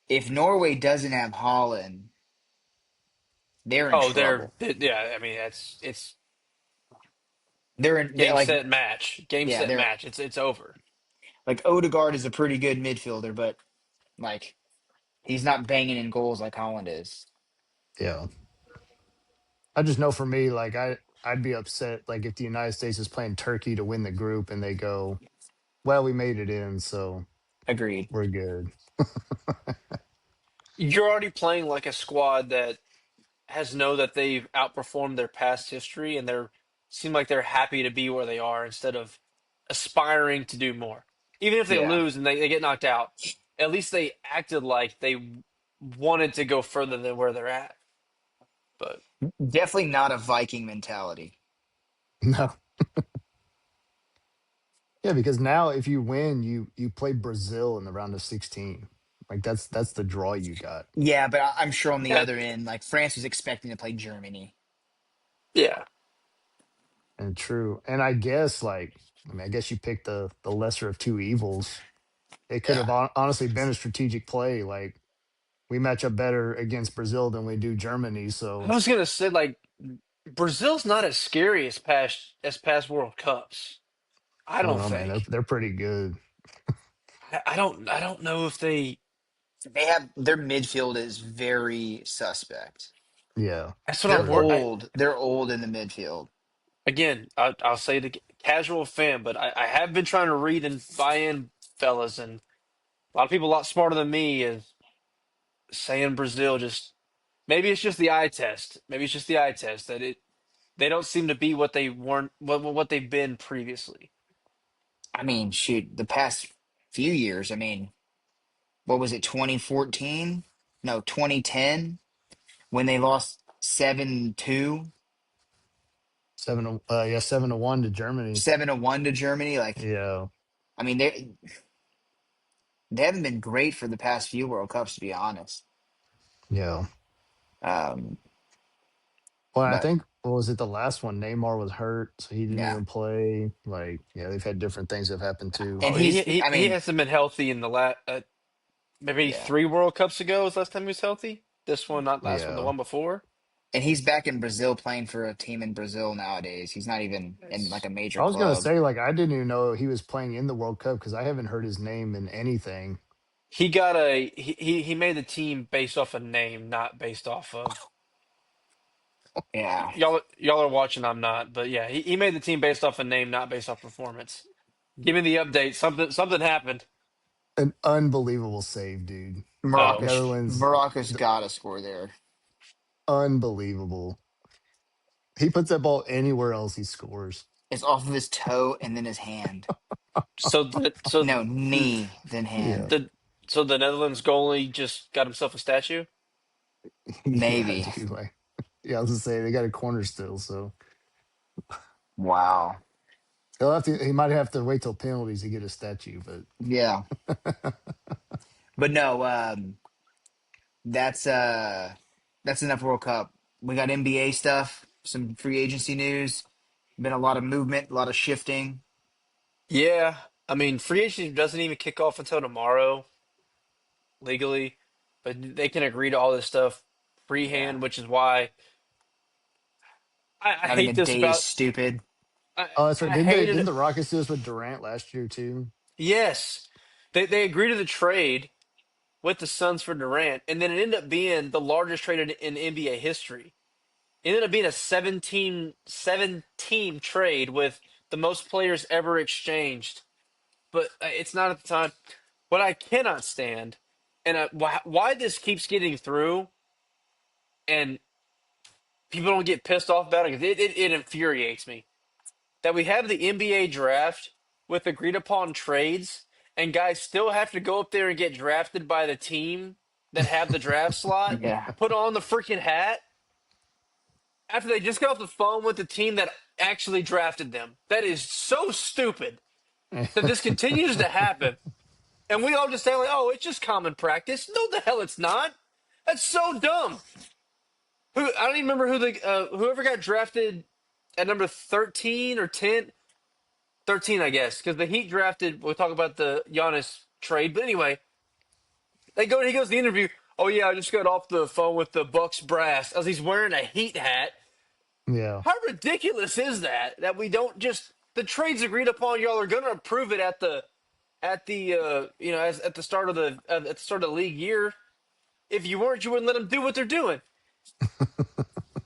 if Norway doesn't have Holland, they're in Oh, trouble. yeah. I mean, it's They're game like set match, game yeah, set they're match. It's over. like Odegaard is a pretty good midfielder, but like he's not banging in goals like Holland is. Yeah. I just know for me, like I'd be upset like if the United States is playing Turkey to win the group and they go, well, we made it in, so Agreed. we're good. You're already playing like a squad that has know that they've outperformed their past history and they're seem like they're happy to be where they are instead of aspiring to do more. Even if they Yeah. lose and they get knocked out, at least they acted like they wanted to go further than where they're at. But Definitely not a Viking mentality. No. Yeah, because now if you win, you play Brazil in the round of 16. Like that's the draw you got. Yeah, but I'm sure on the that, other end, like France was expecting to play Germany. yeah, And true. And I guess like I mean, I guess you picked the lesser of two evils. It could Yeah. have honestly been a strategic play. Like we match up better against Brazil than we do Germany. I So was gonna say like Brazil's not as scary as past World Cups. I I don't don't know, man. They're think. they're pretty good. I don't know if they. They have their midfield is very suspect. Yeah, That's what They're I'm for worried. real. old. They're old in the midfield. Again, I'll say the casual fan, but I have been trying to read and buy in, fellas, and a lot of people a lot smarter than me is saying Brazil just maybe it's just the eye test. Maybe it's just the eye test that they don't seem to be what they weren't what they've been previously. I mean, shoot, the past few years, I mean, what was it, 2014? No, 2010 when they lost 7-2, Yeah, 7-1 to Germany. 7-1 to Germany. Like, Yeah, I mean, they haven't been great for the past few World Cups, to be honest. yeah. Um, Well, I but think what was it the last one? Neymar was hurt, so he didn't yeah, even play. Like, yeah, they've had different things have happened too. and Oh, he I he mean, hasn't been healthy in the last maybe yeah, 3 World Cups ago was last time he was healthy. This one, not last one, the Yeah, one before. and he's back in Brazil playing for a team in Brazil nowadays. He's not even in like It's, a major I was gonna club. say like I didn't even know he was playing in the World Cup because I haven't heard his name in anything. he got he made the team based off a name, not based off of Yeah, y'all are watching. I'm not, but yeah, he made the team based off a name, not based off performance. Give me the update. Something happened. An unbelievable save, dude. Oh, Netherlands, Morocco's th- got to score there. unbelievable. He puts that ball anywhere else, he scores. It's off of his toe and then his hand. so the so No, knee, then Yeah, hand. the so the Netherlands goalie just got himself a statue. yeah, Maybe. dude. Like, yeah, I was gonna say they got a corner still, so Wow. he'll have to. He might have to wait till penalties to get a statue, but Yeah. But no, that's that's enough World Cup. We got NBA stuff, some free agency news. Been a lot of movement, a lot of shifting. Yeah, I mean, free agency doesn't even kick off until tomorrow legally, but they can agree to all this stuff Yeah. freehand, which is why I Having a hate this day is about. stupid. I, oh, that's right. I Didn't they? hated Didn't it. the Rockets do this with Durant last year too? Yes, they agreed to the trade with the Suns for Durant, and then it ended up being the largest trade in NBA history. It ended up being a seven team trade with the most players ever exchanged. But it's not at the time. What I cannot stand, and why this keeps getting through, and people don't get pissed off about it, 'cause it infuriates me that we have the NBA draft with agreed upon trades, and guys still have to go up there and get drafted by the team that have the draft slot, Yeah. put on the freaking hat after they just got off the phone with the team that actually drafted them. That is so stupid that this continues to happen. And we all just say, like, oh, it's just common practice. No, the hell it's not. That's so dumb. I don't even remember whoever got drafted at number 13 or 10. 13, I guess, because the Heat drafted. We'll talk about the Giannis trade, but anyway, he goes to the interview. Oh yeah, I just got off the phone with the Bucks brass as he's wearing a Heat hat. Yeah. How ridiculous is that? That we don't just the trades agreed upon. Y'all are going to approve it as at the start of the league year. If you weren't, you wouldn't let them do what they're doing.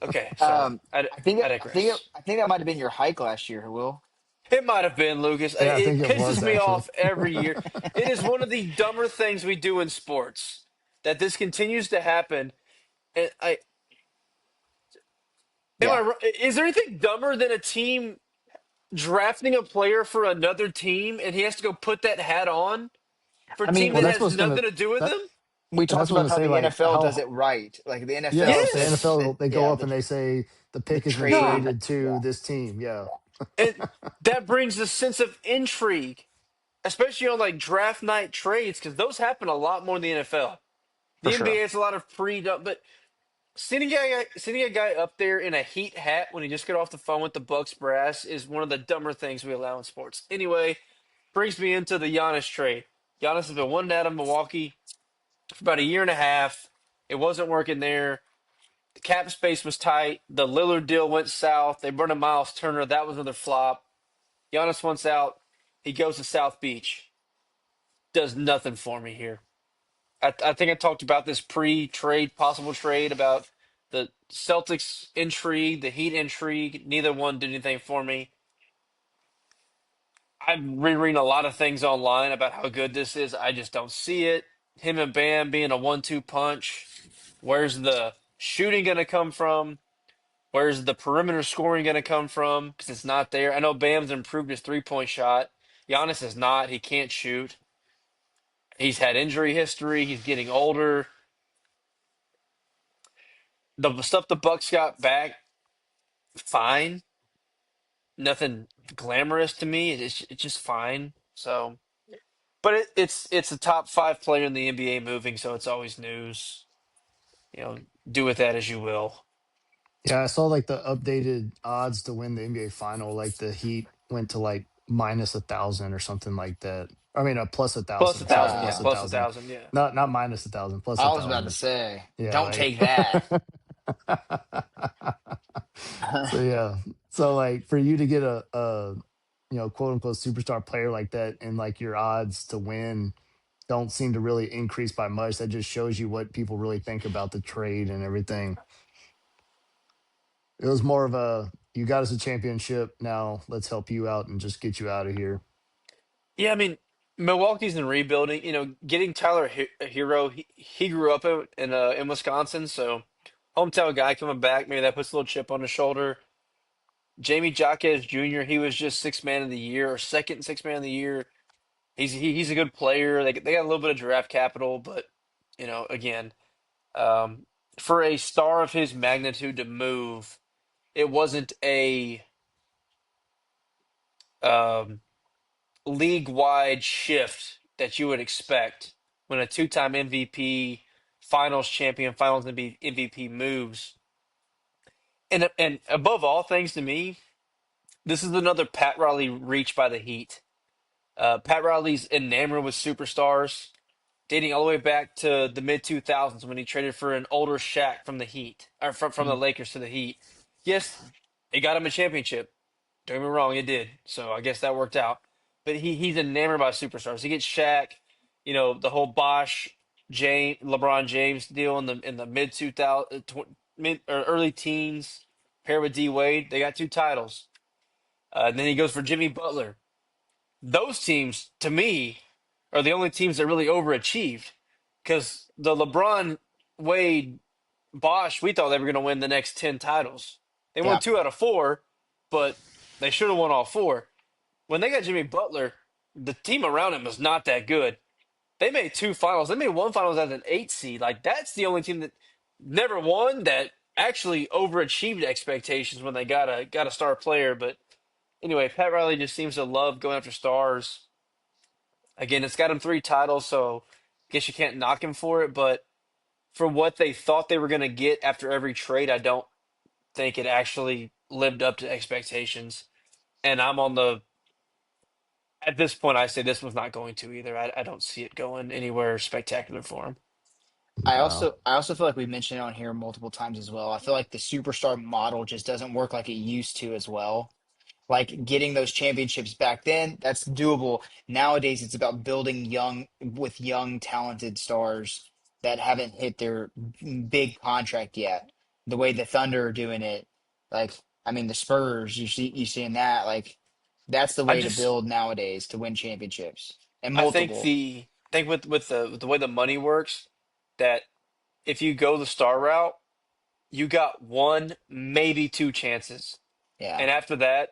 Okay, sorry. I digress. I think that might have been your hike last year, Will. It might have been Lucas. Yeah, I think It it was pisses me actually. off every year. It is one of the dumber things we do in sports that this continues to happen. And I am I Yeah. is there anything dumber than a team drafting a player for another team and he has to go put that hat on for a I team mean, Well, that that's has what's gonna nothing to do with that them? we and talked that's what I'm about gonna how say. the Like NFL does how it right. Like the NFL Yes. they go up the and they say the the pick has been trade. God. traded to Yeah, this team. Yeah, And that brings a sense of intrigue, especially on like draft night trades, because those happen a lot more in the NFL. for The sure. NBA has a lot of but sending a guy up there in a Heat hat when he just got off the phone with the Bucks brass is one of the dumber things we allow in sports. Anyway, brings me into the Giannis trade. Giannis has been wanting out of Milwaukee for about a year and a half. It wasn't working there. The cap space was tight. The Lillard deal went south. They burned a Miles Turner. That was another flop. Giannis wants out. He goes to South Beach. Does nothing for me here. I think I talked about this pre-trade, possible trade about the Celtics intrigue, the Heat intrigue. Neither one did anything for me. I'm rereading a lot of things online about how good this is. I just don't see it. Him and Bam being a 1-2 punch. Where's the shooting going to come from? Where's the perimeter scoring going to come from? Because it's not there. I know Bam's improved his 3-point shot. Giannis is not. He can't shoot. He's had injury history. He's getting older. The stuff the Bucks got back, fine. Nothing glamorous to me. It's just fine. So, but it's a top five player in the NBA moving, so it's always news. You know, do with that as you will. yeah. I saw like the updated odds to win the NBA final. Like the Heat went to like -1,000 or something like that. I mean, a plus a Plus a thousand. Sorry, thousand, yeah. plus a Wow. Plus a thousand. thousand, yeah. Not -1,000. Plus a I was about to thousand. say, Yeah, don't like. take that. So yeah. So like for you to get a quote unquote superstar player like that and like your odds to win don't seem to really increase by much. That just shows you what people really think about the trade and everything. It was more of a you got us a championship, now let's help you out and just get you out of here. Yeah, I mean, Milwaukee's in rebuilding. You know, getting Tyler Hero, he grew up in Wisconsin, so hometown guy coming back, maybe that puts a little chip on his shoulder. Jamie Jaquez Jr., he was just sixth man of the year or second sixth man of the year. He's a good player. They got a little bit of draft capital, but you know, again, um, for a star of his magnitude to move, it wasn't a um, league-wide shift that you would expect when a two-time MVP, Finals champion, Finals MVP moves. And above all things, to me, this is another Pat Riley reach by the Heat. Pat Riley's enamored with superstars, dating all the way back to the mid 2000s when he traded for an older Shaq from the Heat, or from the Mm. Lakers to the Heat. Yes, it got him a championship. Don't get me wrong, it did. So I guess that worked out. But he's enamored by superstars. He gets Shaq, you know, the whole Bosh James LeBron James deal in the mid 2000 mid or early teens, paired with D Wade. They got two titles. And then he goes for Jimmy Butler. Those teams, to me, are the only teams that really overachieved. Because the LeBron, Wade, Bosh, we thought they were going to win the next 10 titles. They won Yeah. two out of four, but they should have won all four. When they got Jimmy Butler, the team around him was not that good. They made two finals. They made one finals as an eight seed. Like, that's the only team that never won that actually overachieved expectations when they got a star player. But anyway, Pat Riley just seems to love going after stars. Again, it's got him three titles, so I guess you can't knock him for it. But for what they thought they were going to get after every trade, I don't think it actually lived up to expectations. And I'm on the at this point, I say this was not going to either. I don't see it going anywhere spectacular for him. No. I also feel like we mentioned it on here multiple times as well. I feel like the superstar model just doesn't work like it used to as well. Like getting those championships back then, that's doable. Nowadays, it's about building young, talented stars that haven't hit their big contract yet. the way the Thunder are doing it, like I mean the Spurs, you seeing that like that's the I way to just build nowadays to win championships and I think multiple. with the way the money works, that if you go the star route, you got one, maybe two chances. Yeah, And after that,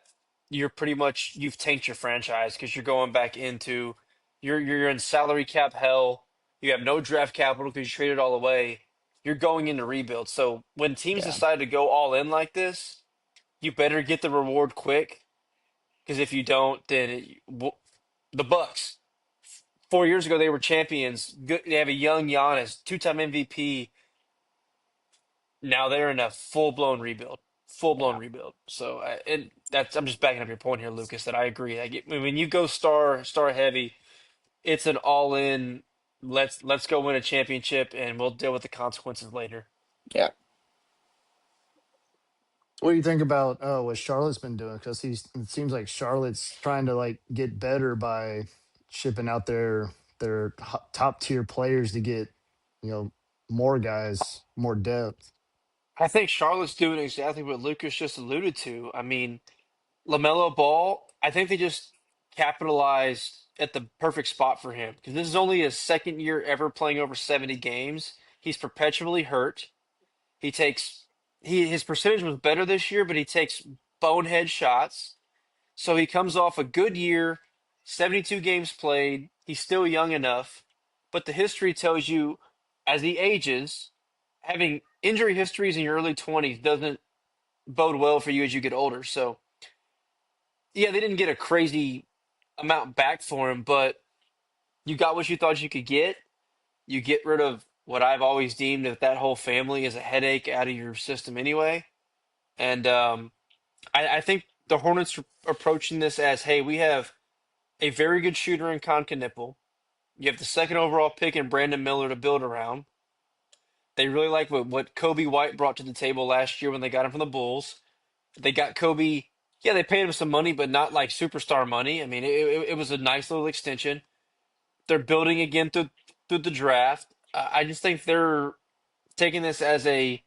you're pretty much you've tanked your franchise because you're going back into you're in salary cap hell. You have no draft capital because you traded all away. You're going into rebuild. So when teams yeah, decide to go all in like this, you better get the reward quick because if you don't, then the Bucks 4 years ago they were champions. Good, they have a young Giannis, two-time MVP. Now they're in a full-blown rebuild. Full-blown yeah, rebuild. So, and that's I'm just backing up your point here, Lucas, that I agree. When you go star heavy, it's an all-in. Let's go win a championship, and we'll deal with the consequences later. yeah, What do you think about what Charlotte's been doing? Because it seems like Charlotte's trying to like get better by shipping out their top tier players to get more guys, more depth. I think Charlotte's doing exactly what Lucas just alluded to. I mean, LaMelo Ball, I think they just capitalized at the perfect spot for him because this is only his second year ever playing over 70 games. He's perpetually hurt. He takes his percentage was better this year, but he takes bonehead shots. So he comes off a good year, 72 games played. He's still young enough, but the history tells you as he ages, having injury histories in your early 20s doesn't bode well for you as you get older. So yeah, they didn't get a crazy amount back for him, but you got what you thought you could get. You get rid of what I've always deemed that whole family is a headache out of your system anyway. And I think the Hornets are approaching this as, hey, we have a very good shooter in Con Knipple. You have the second overall pick in Brandon Miller to build around. They really like what Kobe White brought to the table last year when they got him from the Bulls. They got Kobe. Yeah, they paid him some money, but not like superstar money. I mean, it was a nice little extension. They're building again through the draft. I just think they're taking this as a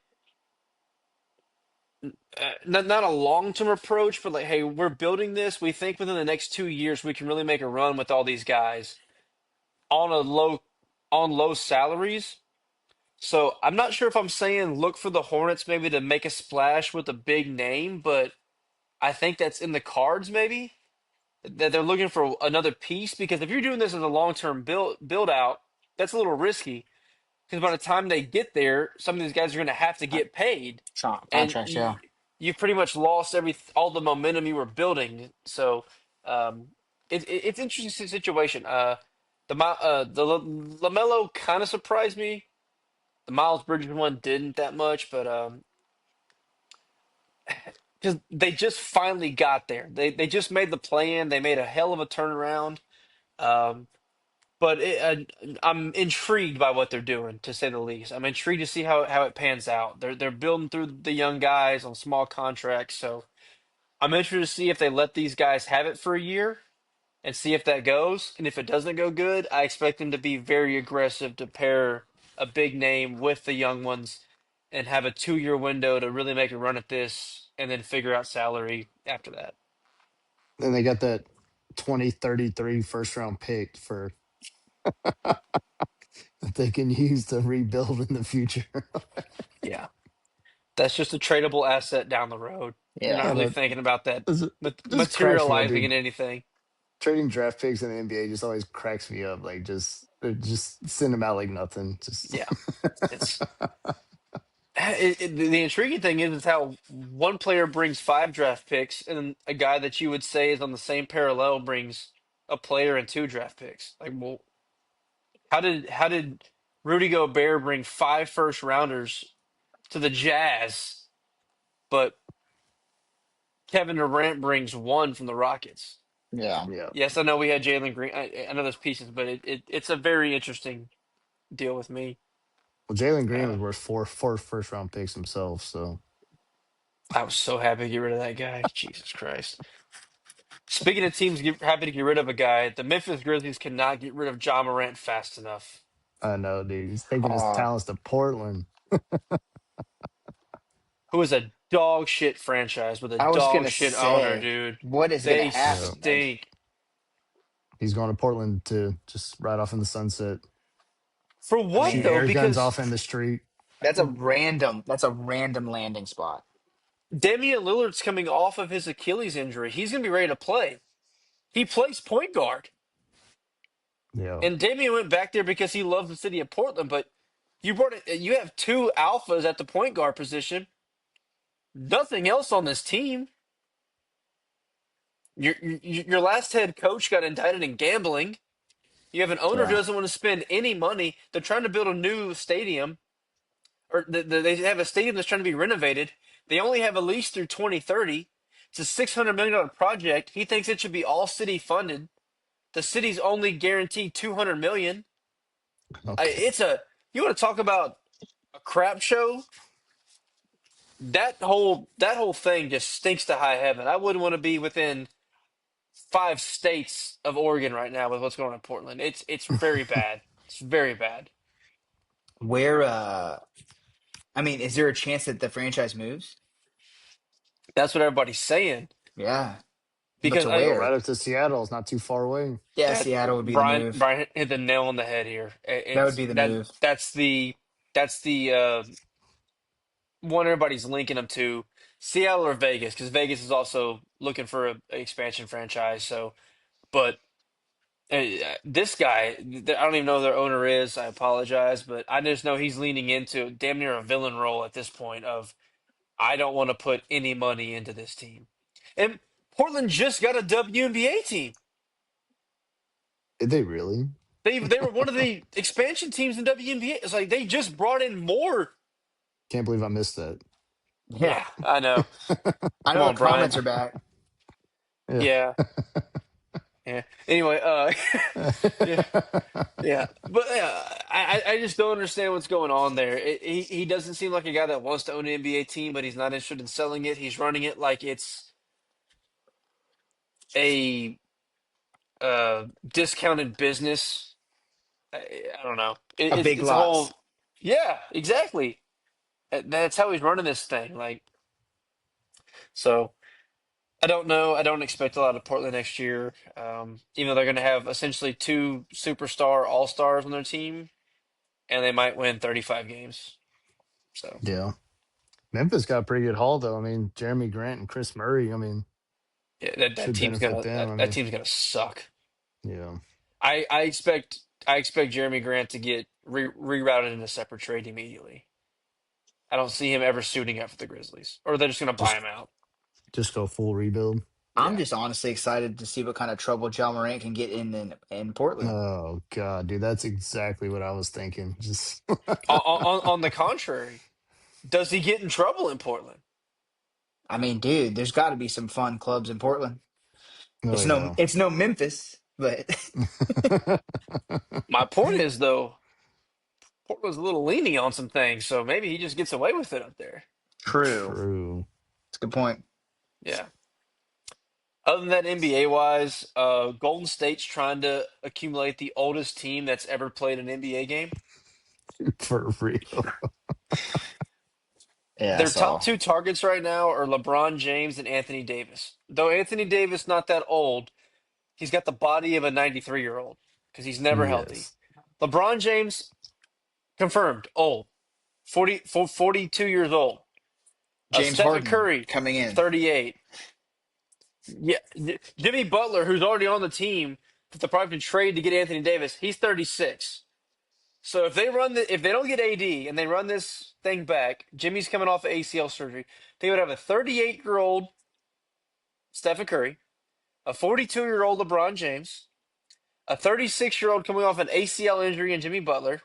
not a long term approach, but like, hey, we're building this. We think within the next 2 years we can really make a run with all these guys on a low salaries. So I'm not sure if I'm saying look for the Hornets maybe to make a splash with a big name, but I think that's in the cards maybe that they're looking for another piece because if you're doing this as a long-term build out, that's a little risky because by the time they get there, some of these guys are going to have to get paid, and contracts. Yeah, you pretty much lost all the momentum you were building. So um, it's an interesting situation. The Lamelo kind of surprised me. The Miles Bridges one didn't that much, but because they just finally got there. They just made the play in. They made a hell of a turnaround. Um, but I'm intrigued by what they're doing, to say the least. I'm intrigued to see how it pans out. They're building through the young guys on small contracts, so I'm interested to see if they let these guys have it for a year and see if that goes. And if it doesn't go good, I expect them to be very aggressive to pair a big name with the young ones and have a 2 year window to really make a run at this and then figure out salary after that. Then they got that 2033 first round pick for that they can use to rebuild in the future. Yeah. That's just a tradable asset down the road. You're not yeah, I really know thinking about that it just cracks me up, materializing dude. in anything. Trading draft picks in the NBA just always cracks me up. Like just send them out like nothing. Just Yeah. It's the intriguing thing is how one player brings five draft picks and a guy that you would say is on the same parallel brings a player and two draft picks. Like, well, how did Rudy Gobert bring five first rounders to the Jazz, but Kevin Durant brings one from the Rockets? yeah, yeah. Yes, I know we had Jalen Green. I know there's pieces, but it's a very interesting deal with me. Well, Jalen Green Uh, was worth four first round picks himself. So I was so happy to get rid of that guy. Jesus Christ. Speaking of teams happy to get rid of a guy, the Memphis Grizzlies cannot get rid of John Morant fast enough. I know, dude. He's taking his uh, talents to Portland. who is a dog shit franchise with a I was dog gonna shit owner, say, dude. what is gonna They Yeah, happen? Like, stink. he's going to Portland to just ride off in the sunset, For I what shoot mean, though? air guns Because off in the street. that's a random landing spot. Damian Lillard's coming off of his Achilles injury. He's gonna be ready to play. He plays point guard. Yeah. And Damian went back there because he loves the city of Portland, but you have two alphas at the point guard position. Nothing else on this team. Your last head coach got indicted in gambling. You have an owner who Yeah, doesn't want to spend any money. They're trying to build a new stadium, or they have a stadium that's trying to be renovated. They only have a lease through 2030. It's a $600 million project. He thinks it should be all city funded. The city's only guaranteed 200 million. Okay. It's a you want to talk about a crap show? That whole thing just stinks to high heaven. I wouldn't want to be within 5 states of Oregon right now with what's going on in Portland. It's very bad. It's very bad. where I mean, is there a chance that the franchise moves? That's what everybody's saying Yeah, but because to Go where? right up to Seattle. It's not too far away. Yeah, Seattle would be the Brian move. Brian hit the nail on the head here. That would It's be the that move. that's the one everybody's linking them to Seattle or Vegas because Vegas is also looking for a expansion franchise. So, but this guy, I don't even know who their owner is. I apologize, but I just know he's leaning into damn near a villain role at this point. Of I don't want to put any money into this team, and Portland just got a WNBA team. Did they really? They were one of the expansion teams in WNBA. It's like they just brought in more. Can't believe I missed that. Yeah, Yeah, I know. I Come know the on, Brian. comments are back. Yeah. Yeah, yeah. Anyway, yeah, yeah. But I just don't understand what's going on there. He doesn't seem like a guy that wants to own an NBA team, but he's not interested in selling it. He's running it like it's a discounted business. I don't know. A big It's a lots. whole. Yeah, exactly. That's how he's running this thing. Like so. I don't know. I don't expect a lot of Portland next year. Even though they're going to have essentially two superstar all stars on their team, and they might win 35 games. So Yeah. Memphis got a pretty good haul though. I mean, Jeremy Grant and Chris Murray. I mean, yeah, that should team's benefit gonna them. I that mean, team's gonna suck. yeah. I expect Jeremy Grant to get rerouted in a separate trade immediately. I don't see him ever suiting up for the Grizzlies, or they're just gonna buy Just him out. just go full rebuild. I'm Yeah. just honestly excited to see what kind of trouble John Morant can get in Portland. Oh God, dude, that's exactly what I was thinking. Just On the contrary, does he get in trouble in Portland? I mean, dude, there's got to be some fun clubs in Portland. oh It's yeah. it's no Memphis, but My point is though, Portland's a little leaning on some things, so maybe he just gets away with it up there. true. True. It's a good point. Yeah. Other than that, NBA wise, Golden State's trying to accumulate the oldest team that's ever played an NBA game. For real. Yeah, I Their top saw. two targets right now are LeBron James and Anthony Davis. Though Anthony Davis not that old, he's got the body of a 93-year-old because he's never healthy. Yes. LeBron James confirmed old, 42 years old. James Stephen Harden Curry, coming in. 38. Yeah, Jimmy Butler, who's already on the team that they'll probably trade to get Anthony Davis, he's 36. So if they don't get AD and they run this thing back, Jimmy's coming off of ACL surgery. They would have a 38-year-old Stephen Curry, a 42-year-old LeBron James, a 36-year-old coming off an ACL injury in Jimmy Butler,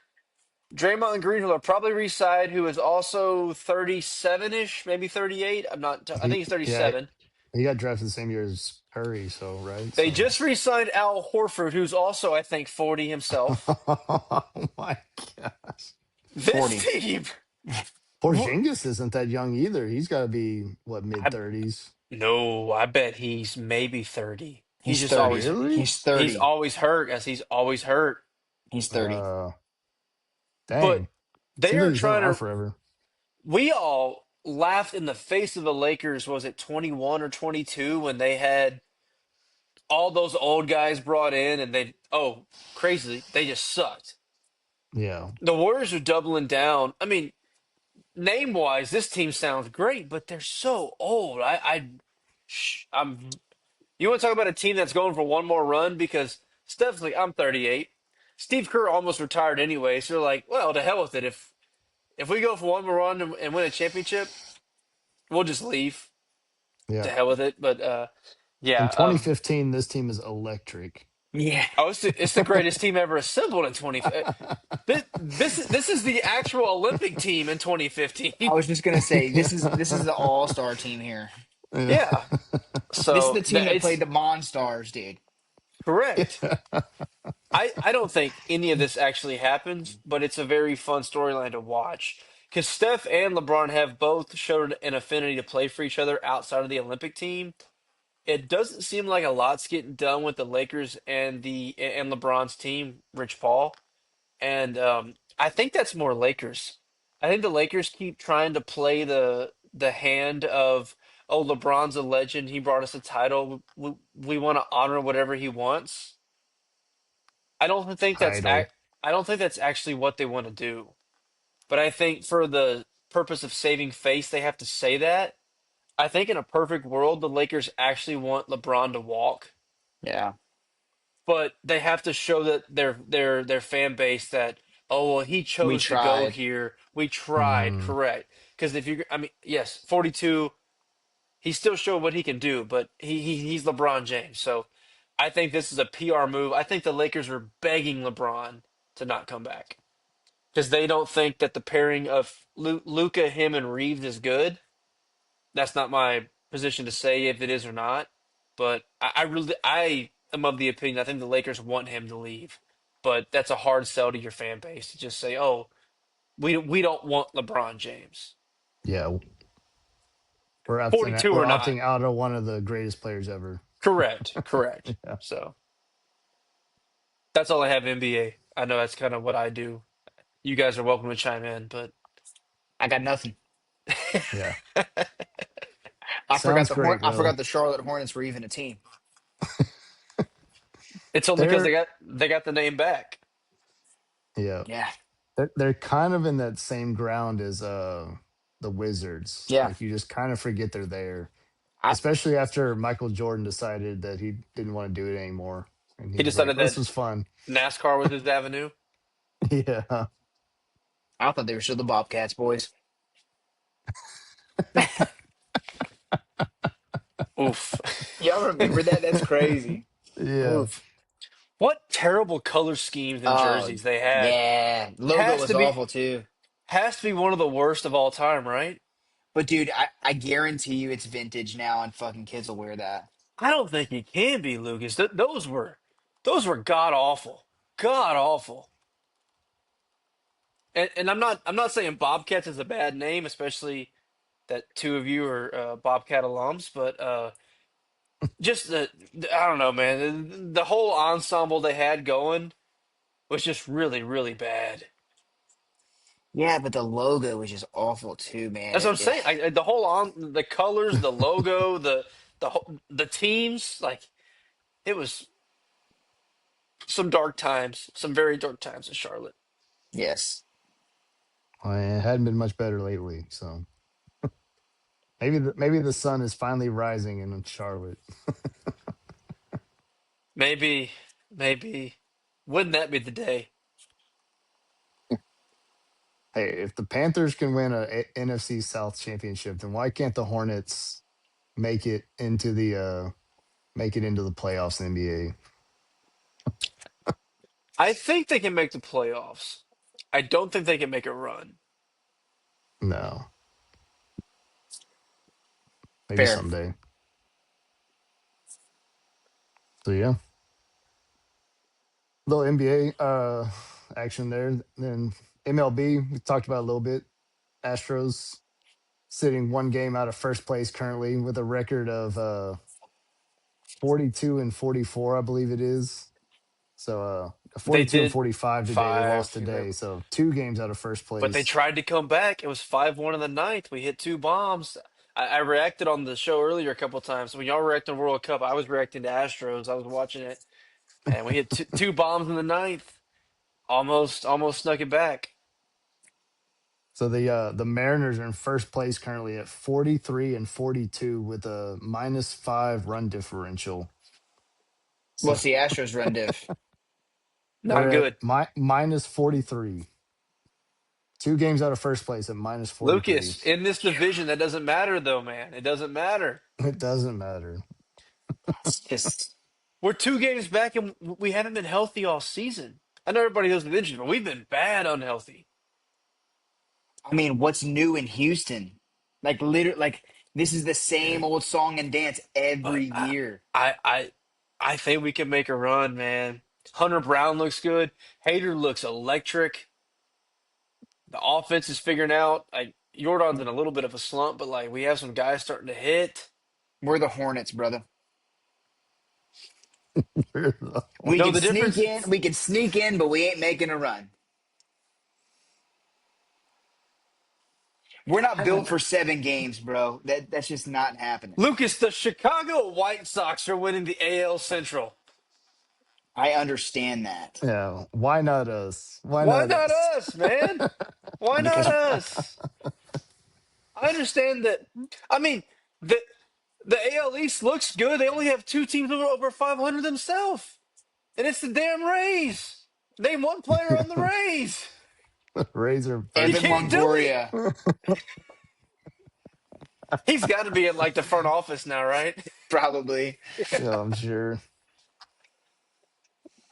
Draymond Green, who will probably reside, who is also 37-ish, maybe 38. I think he's Yeah, 37. he got drafted the same year as Curry, so right. They So just re-signed Al Horford, who's also, I think, 40 himself. oh my gosh. This 40. team, Porzingis isn't that young either. He's got to be what, mid I, 30s. no, I bet he's maybe 30. He's He's just 30. always Really? He's he's 30. always hurt, as he's always hurt. He's 30. Uh, But dang. they Seems like are he's been trying around to. forever. We all laughed in the face of the Lakers, was it 21 or 22, when they had all those old guys brought in and they, oh, crazy, they just sucked. Yeah. The Warriors are doubling down. I mean, name wise, this team sounds great, but they're so old. I'm. You want to talk about a team that's going for one more run? Because Steph's like, I'm 38. Steve Kerr almost retired anyway, so they're like, well, to hell with it. If we go for one more run and win a championship, we'll just leave. To Yeah. hell with it. But In yeah. 2015, this team is electric. Yeah. Oh, it's the greatest team ever assembled in 20. This is the actual Olympic team in 2015. I was just gonna say this is Yeah. the all-star team here. Yeah. Yeah. This is So the team that played it's the Monstars, dude. correct. Yeah. I don't think any of this actually happens, but it's a very fun storyline to watch because Steph and LeBron have both showed an affinity to play for each other outside of the Olympic team. It doesn't seem like a lot's getting done with the Lakers and LeBron's team, Rich Paul, and I think that's more Lakers. I think the Lakers keep trying to play the hand of, oh, LeBron's a legend. He brought us a title. We want to honor whatever he wants. I don't think that's Idol. I don't think that's actually what they want to do. But I think for the purpose of saving face, they have to say that. I think in a perfect world, the Lakers actually want LeBron to walk, Yeah. but they have to show that their fan base that, oh, well, he We chose to go tried. here. We tried, Mm, correct? Because if you, I mean, yes, 42, he still showed what he can do, but he's LeBron James. So I think this is a PR move. I think the Lakers were begging LeBron to not come back because they don't think that the pairing of Luca, him, and Reeves is good. That's not my position to say if it is or not, but I am of the opinion I think the Lakers want him to leave, but that's a hard sell to your fan base to just say, oh, we don't want LeBron James, yeah. 42 We're or not. opting out of one of the greatest players ever. Correct, correct. Yeah. So that's all I have NBA. I know that's kind of what I do. You guys are welcome to chime in, but I got nothing. Yeah. I forgot Sounds the Horn. great, I though. forgot the Charlotte Hornets were even a team. it's only because They're they got the name back. yeah. Yeah. They're kind of in that same ground as the Wizards. Yeah. Like you just kind of forget they're there, I especially after Michael Jordan decided that he didn't want to do it anymore, and he He was like, decided "This that was fun." NASCAR was his avenue. Yeah. I thought they were still the Bobcats, boys. Oof. Y'all remember that? That's crazy. Yeah. Oof. What terrible color schemes and Oh, jerseys they had. yeah. Logo Has was to be awful too. has to be one of the worst of all time, right? But dude, I guarantee you it's vintage now and fucking kids will wear that. I don't think it can be, Lucas. Those were god awful. God awful. And I'm not saying Bobcats is a bad name, especially that two of you are Bobcat alums, but just I don't know, man. The whole ensemble they had going was just really, really bad. Yeah, but the logo was just awful too, man. That's what I'm saying. The whole on the colors, the logo, the teams, like it was some dark times, some very dark times in Charlotte. Yes. Well, it hadn't been much better lately, so maybe the sun is finally rising in Charlotte. Maybe, maybe, wouldn't that be the day? Hey, if the Panthers can win NFC South championship, then why can't the Hornets make it into the playoffs in the NBA? I think they can make the playoffs. I don't think they can make a run. No, maybe Fair. someday. So yeah, little NBA action there. Then MLB we talked about a little bit. Astros sitting one game out of first place currently with a record of 42 and 44, I believe it is. So They 42 and did 45 today. They lost five, today. So 2 games out of first but they place. tried to come back. It was 5-1 in the ninth. We hit two bombs. I reacted on the show earlier a couple times. When y'all reacted to World Cup, I was reacting to Astros. I was watching it, and we hit two bombs in the ninth. Almost snuck it back. So the Mariners are in first place currently at 43 and 42 with a -5 run differential. So What's the Astros run diff? they're Not at good. -43. 2 games out of first place at -43. Lucas, in this division, that doesn't matter though, man. It doesn't matter. It doesn't matter. It's just, We're 2 games back, and we haven't been healthy all season. I know everybody knows the injured, but we've been bad unhealthy. I mean, what's new in Houston? Like literally, like this is the same old song and dance every But year. I, I, I think we can make a run, man. Hunter Brown looks good. Hader looks electric. The offense is figuring out. Like Jordan's in a little bit of a slump, but like we have some guys starting to hit. We're the Hornets, brother. We No, can the sneak difference. in, we can sneak in, but we ain't making a run. We're not built for 7 games, bro. That's just not happening. Lucas, the Chicago White Sox are winning the AL Central. I understand that Yeah, why not us? Why Why not not us? us, man? Why not because us? I understand that. I mean, the AL East looks good. They only have two teams over 500 themselves, and it's the damn Rays. Name one player on the Rays. Razor You Evan first can't place. do it. Longoria, He's got to be in like the front office now, right? probably. Yeah, I'm sure.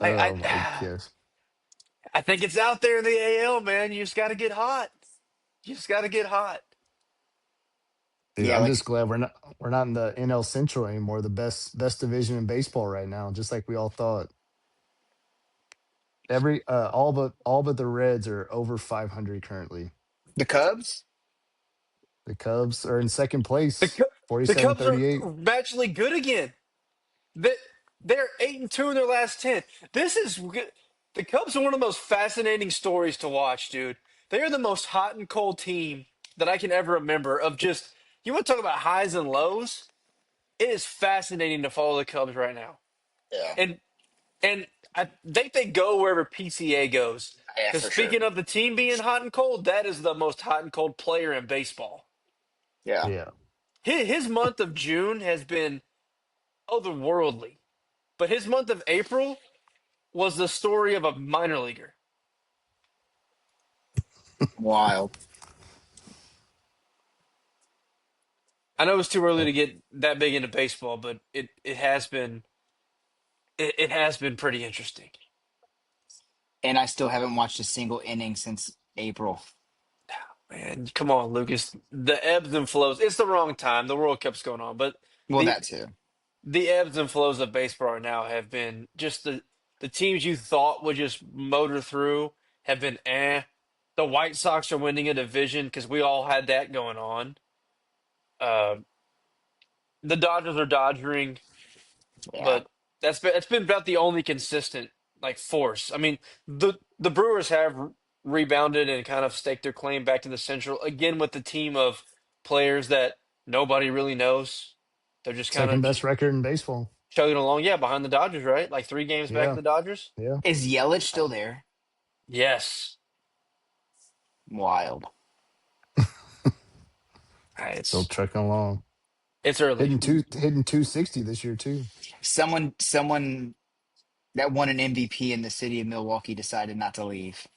I Oh my I gosh. I think it's out there in the AL, man. You just got to get hot. You just got to get hot. Dude, Yeah, I'm like just glad we're not in the NL Central anymore. The best division in baseball right now, just like we all thought. Every all but the Reds are over 500 currently. the Cubs. The Cubs are in second The place, Cu- the 47 Cubs are 38. magically good again. They they're 8-2 in their last 10. This is good. The Cubs are one of the most fascinating stories to watch, dude. They are the most hot and cold team that I can ever remember. Of just you want to talk about highs and lows? It is fascinating to follow the Cubs right now, Yeah, and I think they go wherever PCA goes. yeah, Because for sure. speaking of the team being hot and cold, that is the most hot and cold player in baseball. Yeah. Yeah. His month of June has been otherworldly, but his month of April was the story of a minor leaguer. Wild. I know it's too early Uh, to get that big into baseball, but it has been it has been pretty interesting. And I still haven't watched a single inning since April. Man, come on, Lucas. The ebbs and flows. It's the wrong time. The World Cup's going on, but Well, the that too. the ebbs and flows of baseball right now have been just the teams you thought would just motor through have been eh. The White Sox are winning a division because we all had that going on. Uh, the Dodgers are dodgering, Yeah. but that's been about the only consistent like force. I mean, the Brewers have rebounded and kind of staked their claim back to the Central again with the team of players that nobody really knows. They're just kind Second of best just record in baseball. chugging along. Yeah, behind the Dodgers, right? Like 3 games back of Yeah. the Dodgers. Yeah. Is Yelich still there? Yes. Wild. Still It's trucking along. it's early. Hitting 260 this year too. Someone that won an MVP in the city of Milwaukee decided not to leave.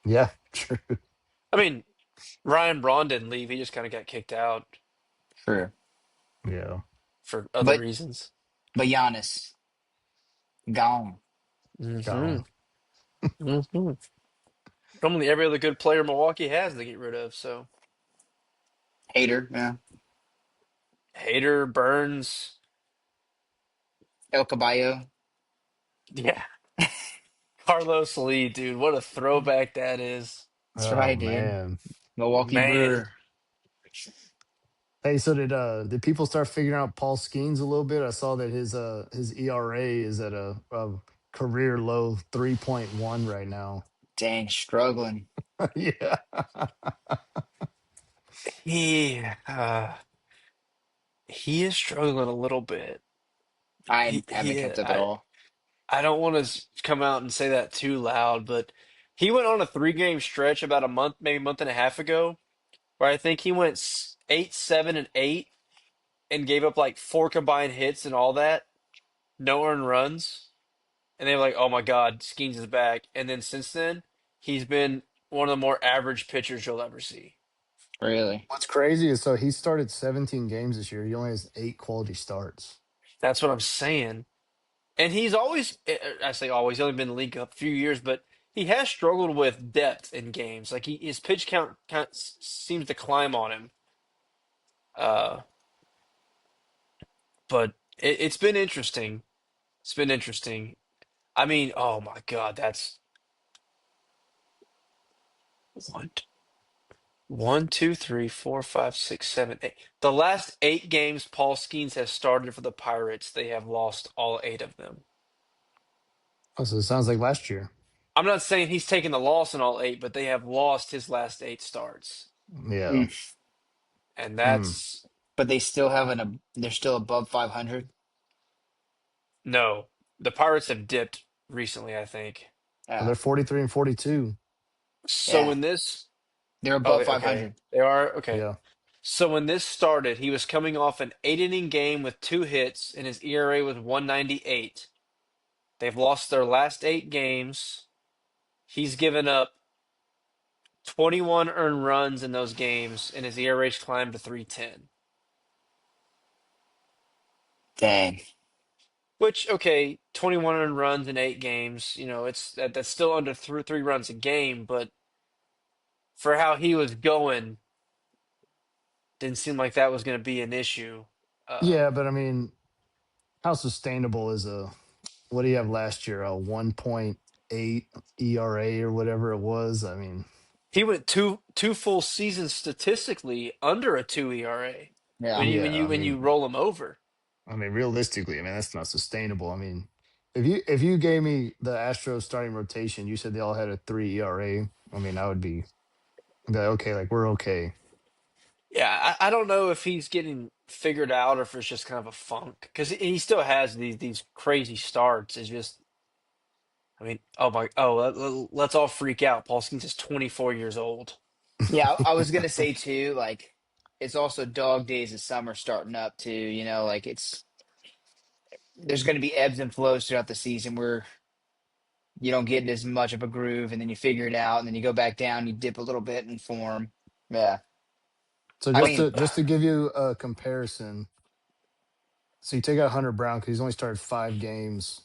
Yeah, true. I mean, Ryan Braun didn't leave. He just kind of got kicked out Sure. Yeah. for other But reasons. Giannis gone. Hmm. Gone. Hmm. Normally, every other good player Milwaukee has to get rid of. So Hater, yeah. Hader, Burns, El Caballo. yeah, Carlos Lee, dude, what a throwback that is. That's Oh right, dude. man. Milwaukee Man, Brewer. Hey, so did people start figuring out Paul Skeens a little bit? I saw that his ERA is at a career low 3.1 right now. Dang, struggling. Yeah. He he is struggling a little bit. I He haven't he kept up at I all. I don't want to come out and say that too loud, but he went on a 3 game stretch about a month, maybe month and a half ago, where I think he went 8, 7, and 8, and gave up like 4 combined hits and all that, no earned runs, and they were like, "Oh my God, Skeens is back." And then since then, he's been one of the more average pitchers you'll ever see. Really? What's crazy is so he started 17 games this year. He only has 8 quality starts. That's what I'm saying. And he's always, I say always, he's only been in the league a few years, but he has struggled with depth in games. Like his pitch count seems to climb on him. Uh, but it's been interesting. It's been interesting. I mean, oh my God, that's one, one, two, three, four, five, six, seven, eight. The last 8 games Paul Skeens has started for the Pirates, they have lost all 8 of them. Oh, so it sounds like last year. I'm not saying he's taken the loss in all 8, but they have lost his last 8 starts. Yeah. Mm. And Hmm. that's But they still have they're still above 500. no. The Pirates have dipped recently, I think. Well, Yeah, they're 43 and 42. So yeah, when this, they're oh, above okay, 500. they are okay. Yeah. So when this started, he was coming off an 8 inning game with 2 hits, and his ERA was 198. They've lost their last 8 games. He's given up 21 earned runs in those games, and his ERA's climbed to 3.10. Dang. Which, okay, 21 earned runs in 8 games, that's still under three runs a game, but for how he was going, didn't seem like that was going to be an issue. Yeah, but I mean, how sustainable is what do you have last year? A 1.8 ERA or whatever it was. I mean, He went two full seasons statistically under a 2 ERA when Yeah. you when yeah, you when you roll him over. I mean, realistically, I mean, that's not sustainable. I mean, if you gave me the Astros starting rotation, you said they all had a 3 ERA. I mean, I'd be like, okay, like we're okay. Yeah, I don't know if he's getting figured out or if it's just kind of a funk because he still has these crazy starts. It's just, I mean, let's all freak out. Paul Skeens is 24 years old. Yeah, I was gonna say too, like it's also dog days of summer starting up too, like there's gonna be ebbs and flows throughout the season where you don't get as much of a groove and then you figure it out and then you go back down, you dip a little bit in form. Yeah. So I just mean, to just to give you a comparison, so you take out Hunter Brown because he's only started 5 games.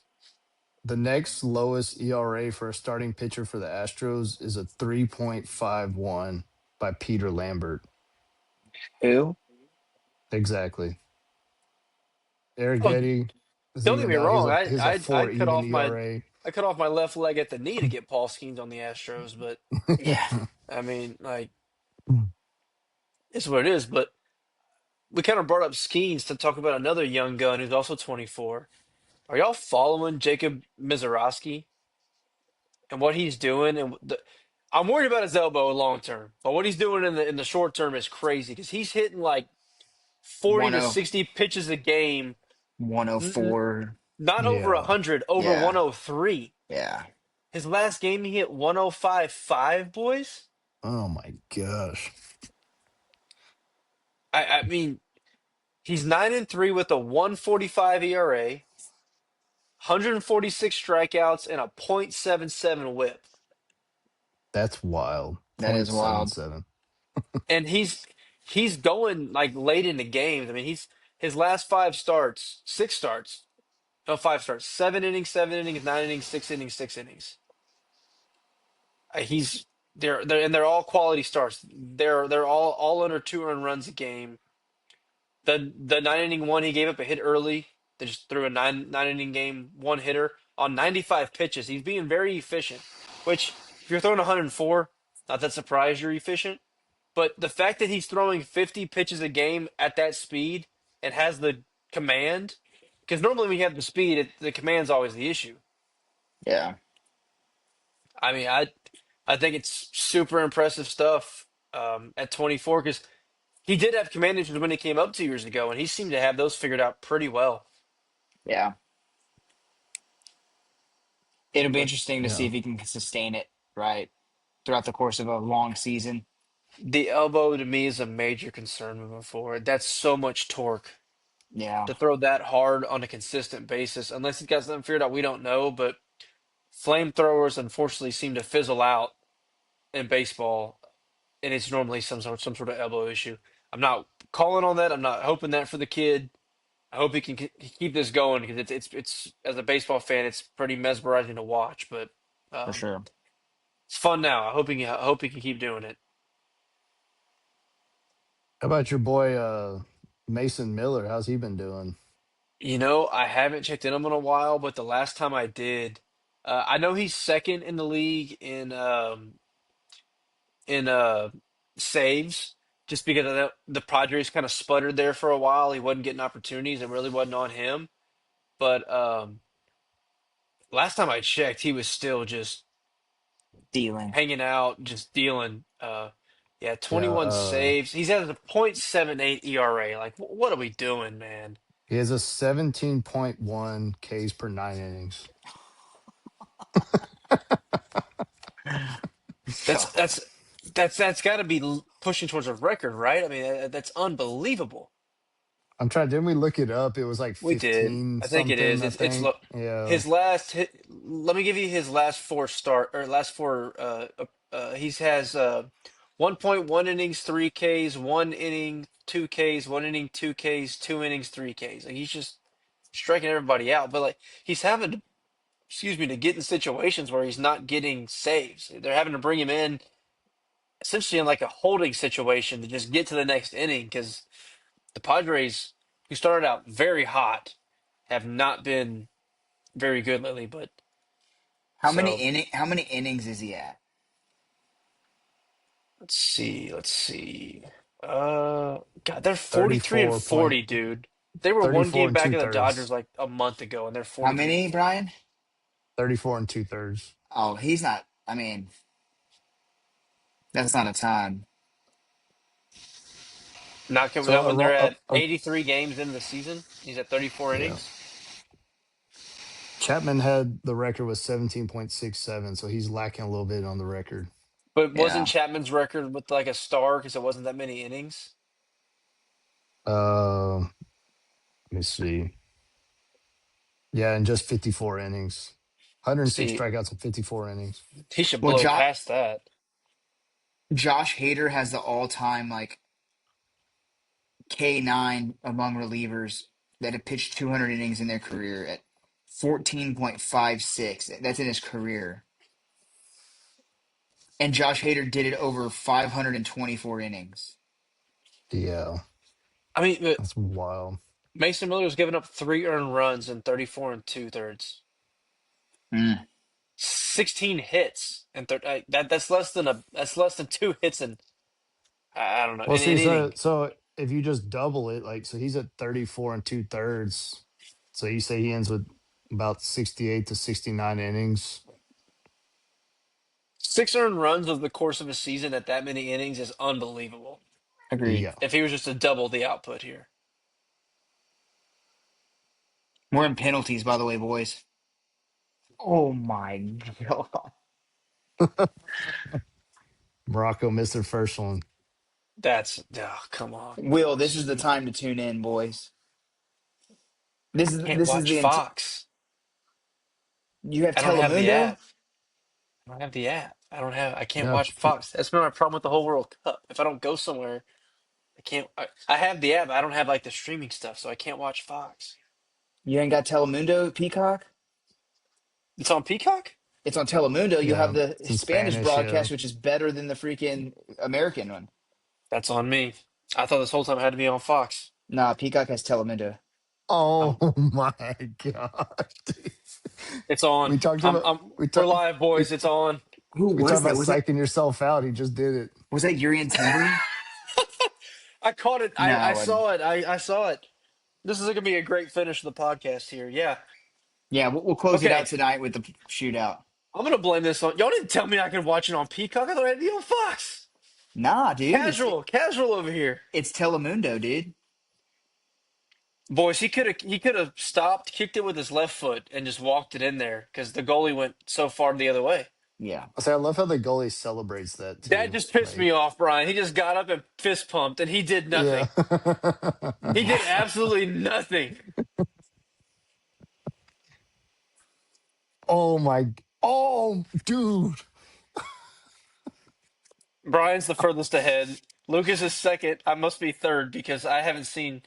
The next lowest ERA for a starting pitcher for the Astros is a 3.51 by Peter Lambert. who? Exactly. Eric Oh, Getty is don't get even me down. He's wrong. a he's a I four cut even off my ERA. I cut off my left leg at the knee to get Paul Skeens on the Astros, but Yeah. I mean, like, it's what it is. But we kind of brought up Skeens to talk about another young gun who's also 24. Are y'all following Jacob Mizorowski and what he's doing? I'm worried about his elbow long term, but what he's doing in the short term is crazy because he's hitting like 40 to 10 60 pitches a game, n- n- 104. not over Yeah. 100, over Yeah. 103. Yeah. His last game he hit 105.5, boys. Oh my gosh. I mean, he's 9-3 with a 145 ERA, 146 strikeouts, and a .77 WHIP. That's wild. That is wild. 0.77. And he's going like late into games. I mean, his last 5 starts, 6 starts, no 5 starts, 7 innings, 7 innings, 9 innings, 6 innings, 6 innings. He's they're all quality starts. They're all under 2 earned runs a game. The 9 inning one he gave up a hit early. They just threw a nine inning game, one hitter on 95 pitches. He's being very efficient. Which if you're throwing 104, not that surprised you're efficient. But the fact that he's throwing 50 pitches a game at that speed and has the command, because normally when you have the speed, the command's always the issue. Yeah. I mean, I think it's super impressive stuff at 24 because he did have command issues when he came up 2 years ago, and he seemed to have those figured out pretty well. Yeah. It'll be But interesting to see Yeah. if he can sustain it, right, throughout the course of a long season. the elbow to me is a major concern moving forward. That's so much torque Yeah, to throw that hard on a consistent basis, unless he's got something figured out we don't know. But flamethrowers unfortunately seem to fizzle out in baseball, and it's normally some sort of elbow issue. I'm not calling on that. I'm not hoping that for the kid. I hope he can keep this going because it's as a baseball fan, it's pretty mesmerizing to watch. But for um, sure. it's fun now. I hope he can keep doing it. How about your boy Mason Miller? How's he been doing? I haven't checked in on him in a while, but the last time I did, I know he's second in the league in saves, just because of the Padres kind of sputtered there for a while. He wasn't getting opportunities, and really wasn't on him. But last time I checked, he was still just Dealing. hanging out, just dealing. Yeah, Yeah. 21 saves. He's at a .78 ERA. Like, what are we doing, man? He has a 17.1 Ks per 9 innings. That's that's that's got to be pushing towards a record, right? I mean, that's unbelievable. I'm trying. Didn't we look it up? It was like We did. 15 I think it is. something, I It's think. Yeah. his last hit. Let me give you his last four start or last four. He has 1.1 innings, 3 Ks, 1 inning, 2 Ks, 1 inning, 2 Ks, 2 innings, 3 Ks. Like he's just striking everybody out. But like he's having to, excuse me, to get in situations where he's not getting saves. They're having to bring him in essentially in like a holding situation to just get to the next inning because the Padres, who started out very hot, have not been very good lately. But so How many innings is he at? let's see. God, they're 43 and 34 point 40, dude. They were one 34 game and back two of the Dodgers thirds. like a month ago, and they're How 43 and many, 40. Brian? 34 and two thirds. Oh, he's not. I mean, that's not a ton. Not coming So out when they're at a 83 games into the season. He's at 34 yeah. innings. Chapman had the record was 17.67, so he's lacking a little bit on the record. But wasn't Yeah. Chapman's record with like a star because it wasn't that many innings? Let me see. Yeah, in just 54 innings. 106 See, strikeouts in 54 innings. he should Well, blow past that. Josh Hader has the all-time like K9 among relievers that have pitched 200 innings in their career at 14.56. That's in his career. And Josh Hader did it over 524 innings. Yeah, I mean, that's wild. Mason Miller was giving up 3 earned runs in 34 and 2/3. Mm. 16 hits and that's less than 2 hits in I don't know Well, in see, an so inning. if you just double it, like so he's at 34 and two thirds. So you say he ends with about 68 to 69 innings. 6 earned runs over the course of a season at that many innings is unbelievable. Agreed. Yeah. If he was just to double the output here, We're in penalties, by the way, boys. Oh my god. Morocco missed their first one. that's come on, Will, this is the stupid. time to tune in, boys. I can't This is watch Fox. you have I don't have the Telemundo? app. I don't have the app. I can't Yeah. watch Fox. That's been my problem with the whole World Cup. If I don't go somewhere, I can't. I have the app. But I don't have like the streaming stuff, so I can't watch Fox. You ain't got Telemundo, Peacock? It's on Peacock. It's on Telemundo. You have Yeah. the It's in Spanish Spanish. Yeah. broadcast, which is better than the freaking American one. That's on me. I thought this whole time I had to be on Fox. Nah, Peacock has Telemundo. Oh I'm. my gosh, dude. It's on. We talked I'm. about I'm. we We're talked live, we boys. It's on. Who We talk was about that? psyching yourself out. He just did it. Was that Urian Timber? I caught it. I No. saw it. I saw it. This is gonna be a great finish of the podcast here. Yeah. Yeah, we'll close it out Okay. tonight with the shootout. I'm gonna blame this on y'all. Didn't tell me I could watch it on Peacock. I thought I had to be on Fox. Nah, dude, Casual over here. it's Telemundo, dude. Boys, he could have stopped, kicked it with his left foot, and just walked it in there because the goalie went so far the other way. Yeah, I say I love how the goalie celebrates that That too. just pissed Like, me off, Brian. He just got up and fist pumped, and he did yeah. nothing. He yeah. did absolutely nothing. Oh my. Oh, dude. Brian's the furthest ahead. Lucas is second. I must be third because I haven't seen.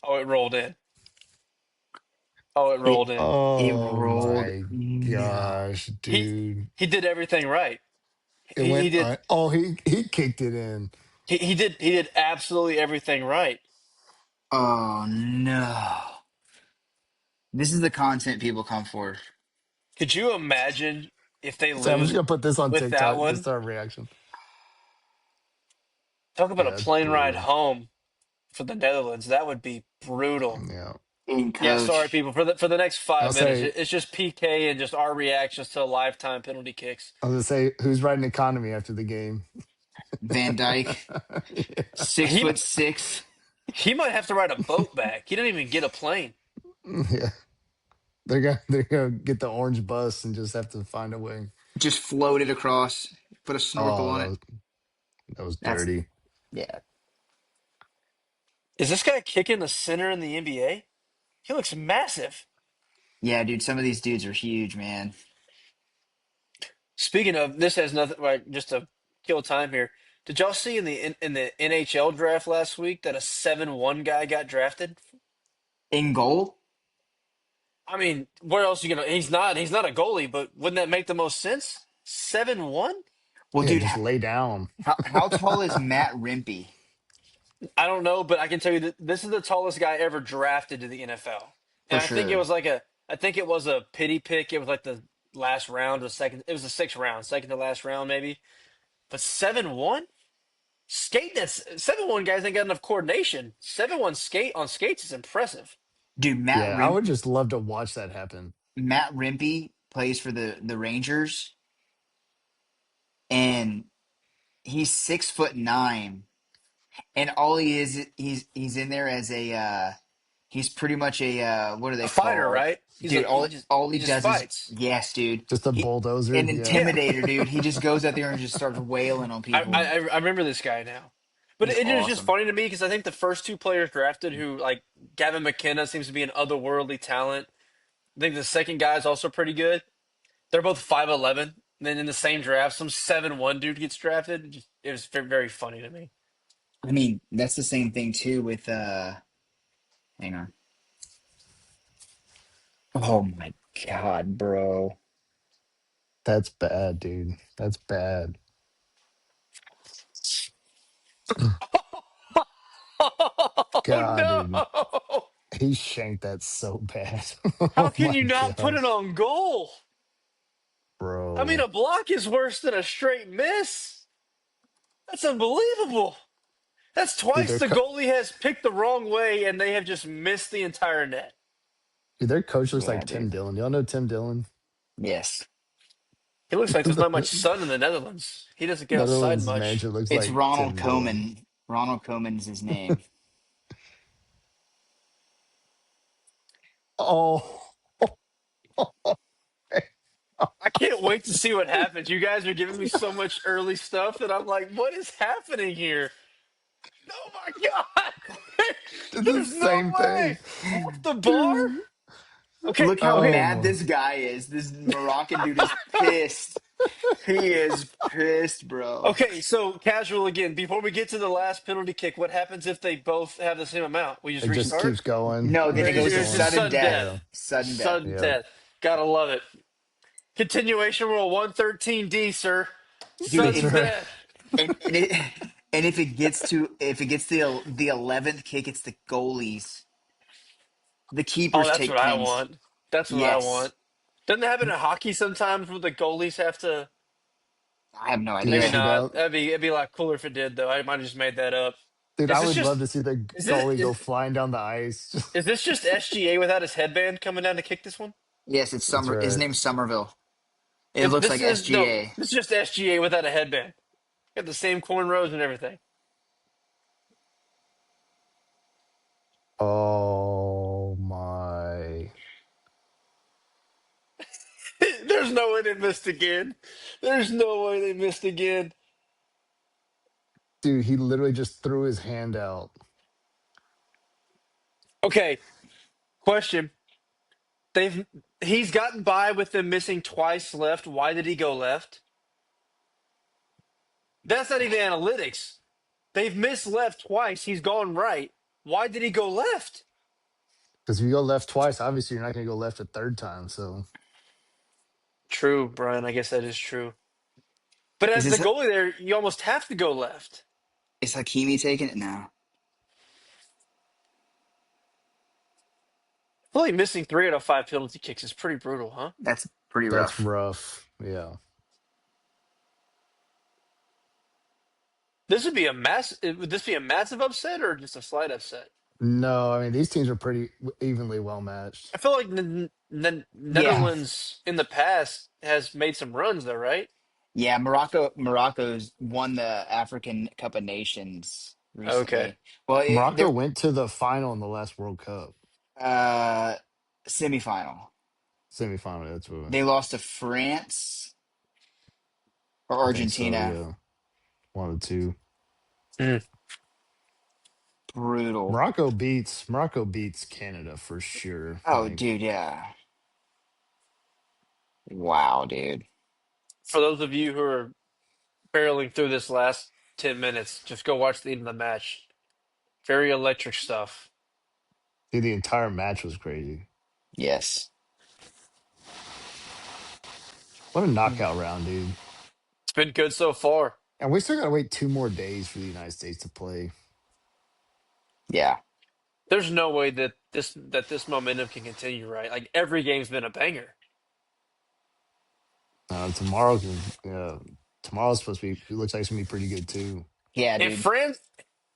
Oh, it rolled in. Oh, it It rolled in. it Oh rolled. my No, gosh, He dude. he did everything right. It He went did oh he kicked it in. he did absolutely everything right. oh no. This is the content people come for. Could you imagine if they So I'm just lose gonna put this on with that TikTok, just one? our reaction. Talk about a Yeah, it's plane ride brutal. home for the Netherlands. That would be brutal. Yeah. In Yeah, sorry, coach people. For the next I'll 5 minutes, say it's just PK and just our reactions to lifetime penalty kicks. I was gonna say who's riding economy after the game. Van Dyke, Yeah. six He foot six, he might have to ride a boat back. He didn't even get a plane. Yeah. They're gonna get the orange bus and just have to find a way. just floated across. Put a snorkel Oh, on it. that was That's dirty. yeah, Is this guy kicking the center in the NBA? He looks massive. yeah, dude. Some of these dudes are huge, man. Speaking of, this has nothing. Right, just to kill time here. Did y'all see in the NHL draft last week that a 7-1 guy got drafted? In goal. I mean, where else are you gonna? He's not a goalie, but wouldn't that make the most sense? 7-1. Well, Yeah, dude, just lay down. how tall is Matt Rimpey? I don't know, but I can tell you that this is the tallest guy ever drafted to the NFL, For and I think it sure, was a pity pick. It was like the last round or second. It was the sixth round, second to last round maybe. But 7-1 skate. That's 7-1 guys ain't got enough coordination. 7-1 skate on skates is impressive. dude. Yeah, I would just love to watch that happen. Matt Rimpey plays for the Rangers, and he's 6'9", and all he is he's in there as a he's pretty much a what are A they fighter, called, right? dude? All He he just does is fights. yes, dude. Just a He bulldozer. an Yeah. Yeah, intimidator, dude. He just goes out there and just starts wailing on I people. I, I remember this guy now. But He's it is just awesome. funny to me because I think the first two players drafted, who like Gavin McKenna seems to be an otherworldly talent. I think the second guy is also pretty good. They're both 5'11". Then in the same draft, some 7-1 dude gets drafted. It was very, very funny to me. I mean, that's the same thing too with hang on. Oh my god, bro. That's bad, dude. That's bad. Oh God, dude. no! He shanked that so bad. How Oh can my you not put it gosh, on goal? I mean, bro. a block is worse than a straight miss. That's unbelievable. That's Dude, twice the goalie has picked the wrong way and they have just missed the entire net. their coach looks Yeah, like Tim dude. Dillon. Y'all know Tim Dillon? Yes. It looks like there's not much The sun in the Netherlands. He doesn't get outside Netherlands much. manager looks It's like Ronald Tim Dillon. Koeman. Ronald Koeman's his name. Oh, I can't wait to see what happens. You guys are giving me so much early stuff that I'm like, what is happening here? Oh my God! it's the There's no same thing, way! Off the bar? dude. Okay, Look how okay. Oh mad my. this guy is. This Moroccan dude is pissed. He is pissed, bro. Okay, so casual again. Before we get to the last penalty kick, what happens if they both have the same amount? We just It just restart? keeps going. No, It then Or it just is keeps goes to it going. just sudden sudden death. Yeah. death? Sudden death. Sudden Yep. death. Gotta love it. Continuation rule 113D, sir. Dude, That's Sudden right. death. and if it gets the 11th kick, it's the goalies. The Oh, keepers that's take what I 10s. want. That's what I Yes. want. Doesn't that happen in hockey sometimes where the goalies have to? I have no Do they Maybe idea. shoot not. out? It'd be a lot cooler if it did though. I might have just made that up. Dude, Is I this would love just to see the is it goalie go flying down the ice. is this just SGA without his headband coming down to kick this one? Yes, it's That's Summer. His right. name's Somerville. It If looks this like is no, SGA. this is just SGA without a headband. Got the same cornrows and everything. Oh my. There's no way they missed again. There's no way they missed again. Dude, he literally just threw his hand out. Okay, question. They've he's gotten by with them missing twice left. Why did he go left? That's not even analytics. They've missed left twice. He's gone right. Why did he go left? Because if you go left twice, obviously you're not going to go left a third time. So, True, Brian. I guess that is true. But Is as the this goalie there, you almost have to go left. is Hakimi taking it now? I feel like missing 3 out of 5 penalty kicks is pretty brutal, huh? That's pretty that's rough. rough. Yeah. This would be a mass. Would this be a massive upset or just a slight upset? No, I mean, these teams are pretty evenly well I matched. feel like the Yeah, Netherlands in the past has made some runs, though, right? yeah. Morocco's won the African Cup of Nations Okay. recently. Well, Morocco they're went to the final in the last World Cup uh, semifinal. semifinal. That's what They lost to France or I think so. Argentina. Yeah. One of the two. Mm. Brutal. Morocco beats Canada for sure. Oh, Like, dude, yeah. Wow, dude. For those of you who are barreling through this last 10 minutes, just go watch the end of the match. Very electric stuff. dude, the entire match was crazy. Yes. What a It's knockout round, dude. been good so far. And we still got to wait 2 more days for the United States to play. Yeah. There's no way that this momentum can continue, right? Like every game's been a banger. Tomorrow, tomorrow's supposed to be. It looks like it's gonna be pretty good too. Yeah, If dude. France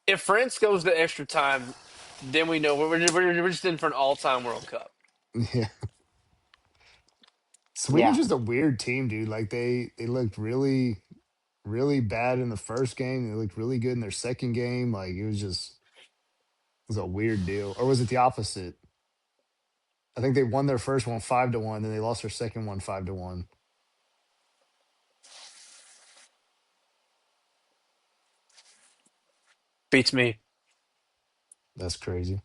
if France goes to extra time, then we know we're just in for an all-time World Cup. Yeah, Sweden's Yeah. just a weird team, dude. Like they looked really bad in the first game. They looked really good in their second game. Like it was a weird deal. Or was it the opposite? I think they won their first one 5-1, then they lost their second one 5-1. Beats me. That's crazy.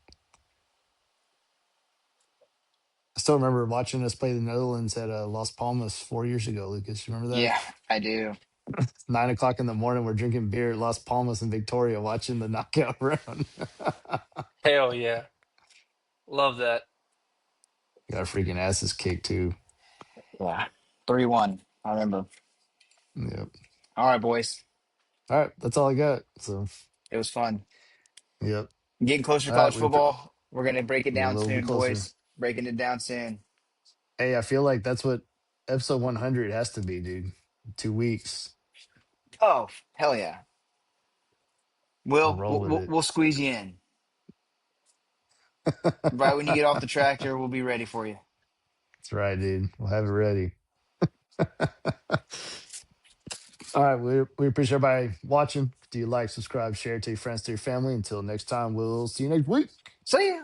I still remember watching us play the Netherlands at Las Palmas 4 years ago, Lucas. You remember that? Yeah, I do. 9 o'clock in the morning, we're drinking beer at Las Palmas in Victoria, watching the knockout round. Hell yeah. Love that. Got our freaking asses kicked too. Yeah. 3-1. I remember. Yep. All right, boys. All right, that's all I got. So, It was fun. yep. Getting closer to All right, college football. We're gonna break it get a down little bit soon, closer. boys. Breaking it down soon. Hey, I feel like that's what episode 100 has to be, dude. 2 weeks. Oh, hell yeah. We'll We'll roll we'll, with we'll it. we'll squeeze you in. Right when you get off the tractor, we'll be ready for you. That's right, dude. We'll have it ready. All right, we appreciate everybody watching. Do you like, subscribe, share, tell your friends, to your family. Until next time, we'll see you next week. See ya.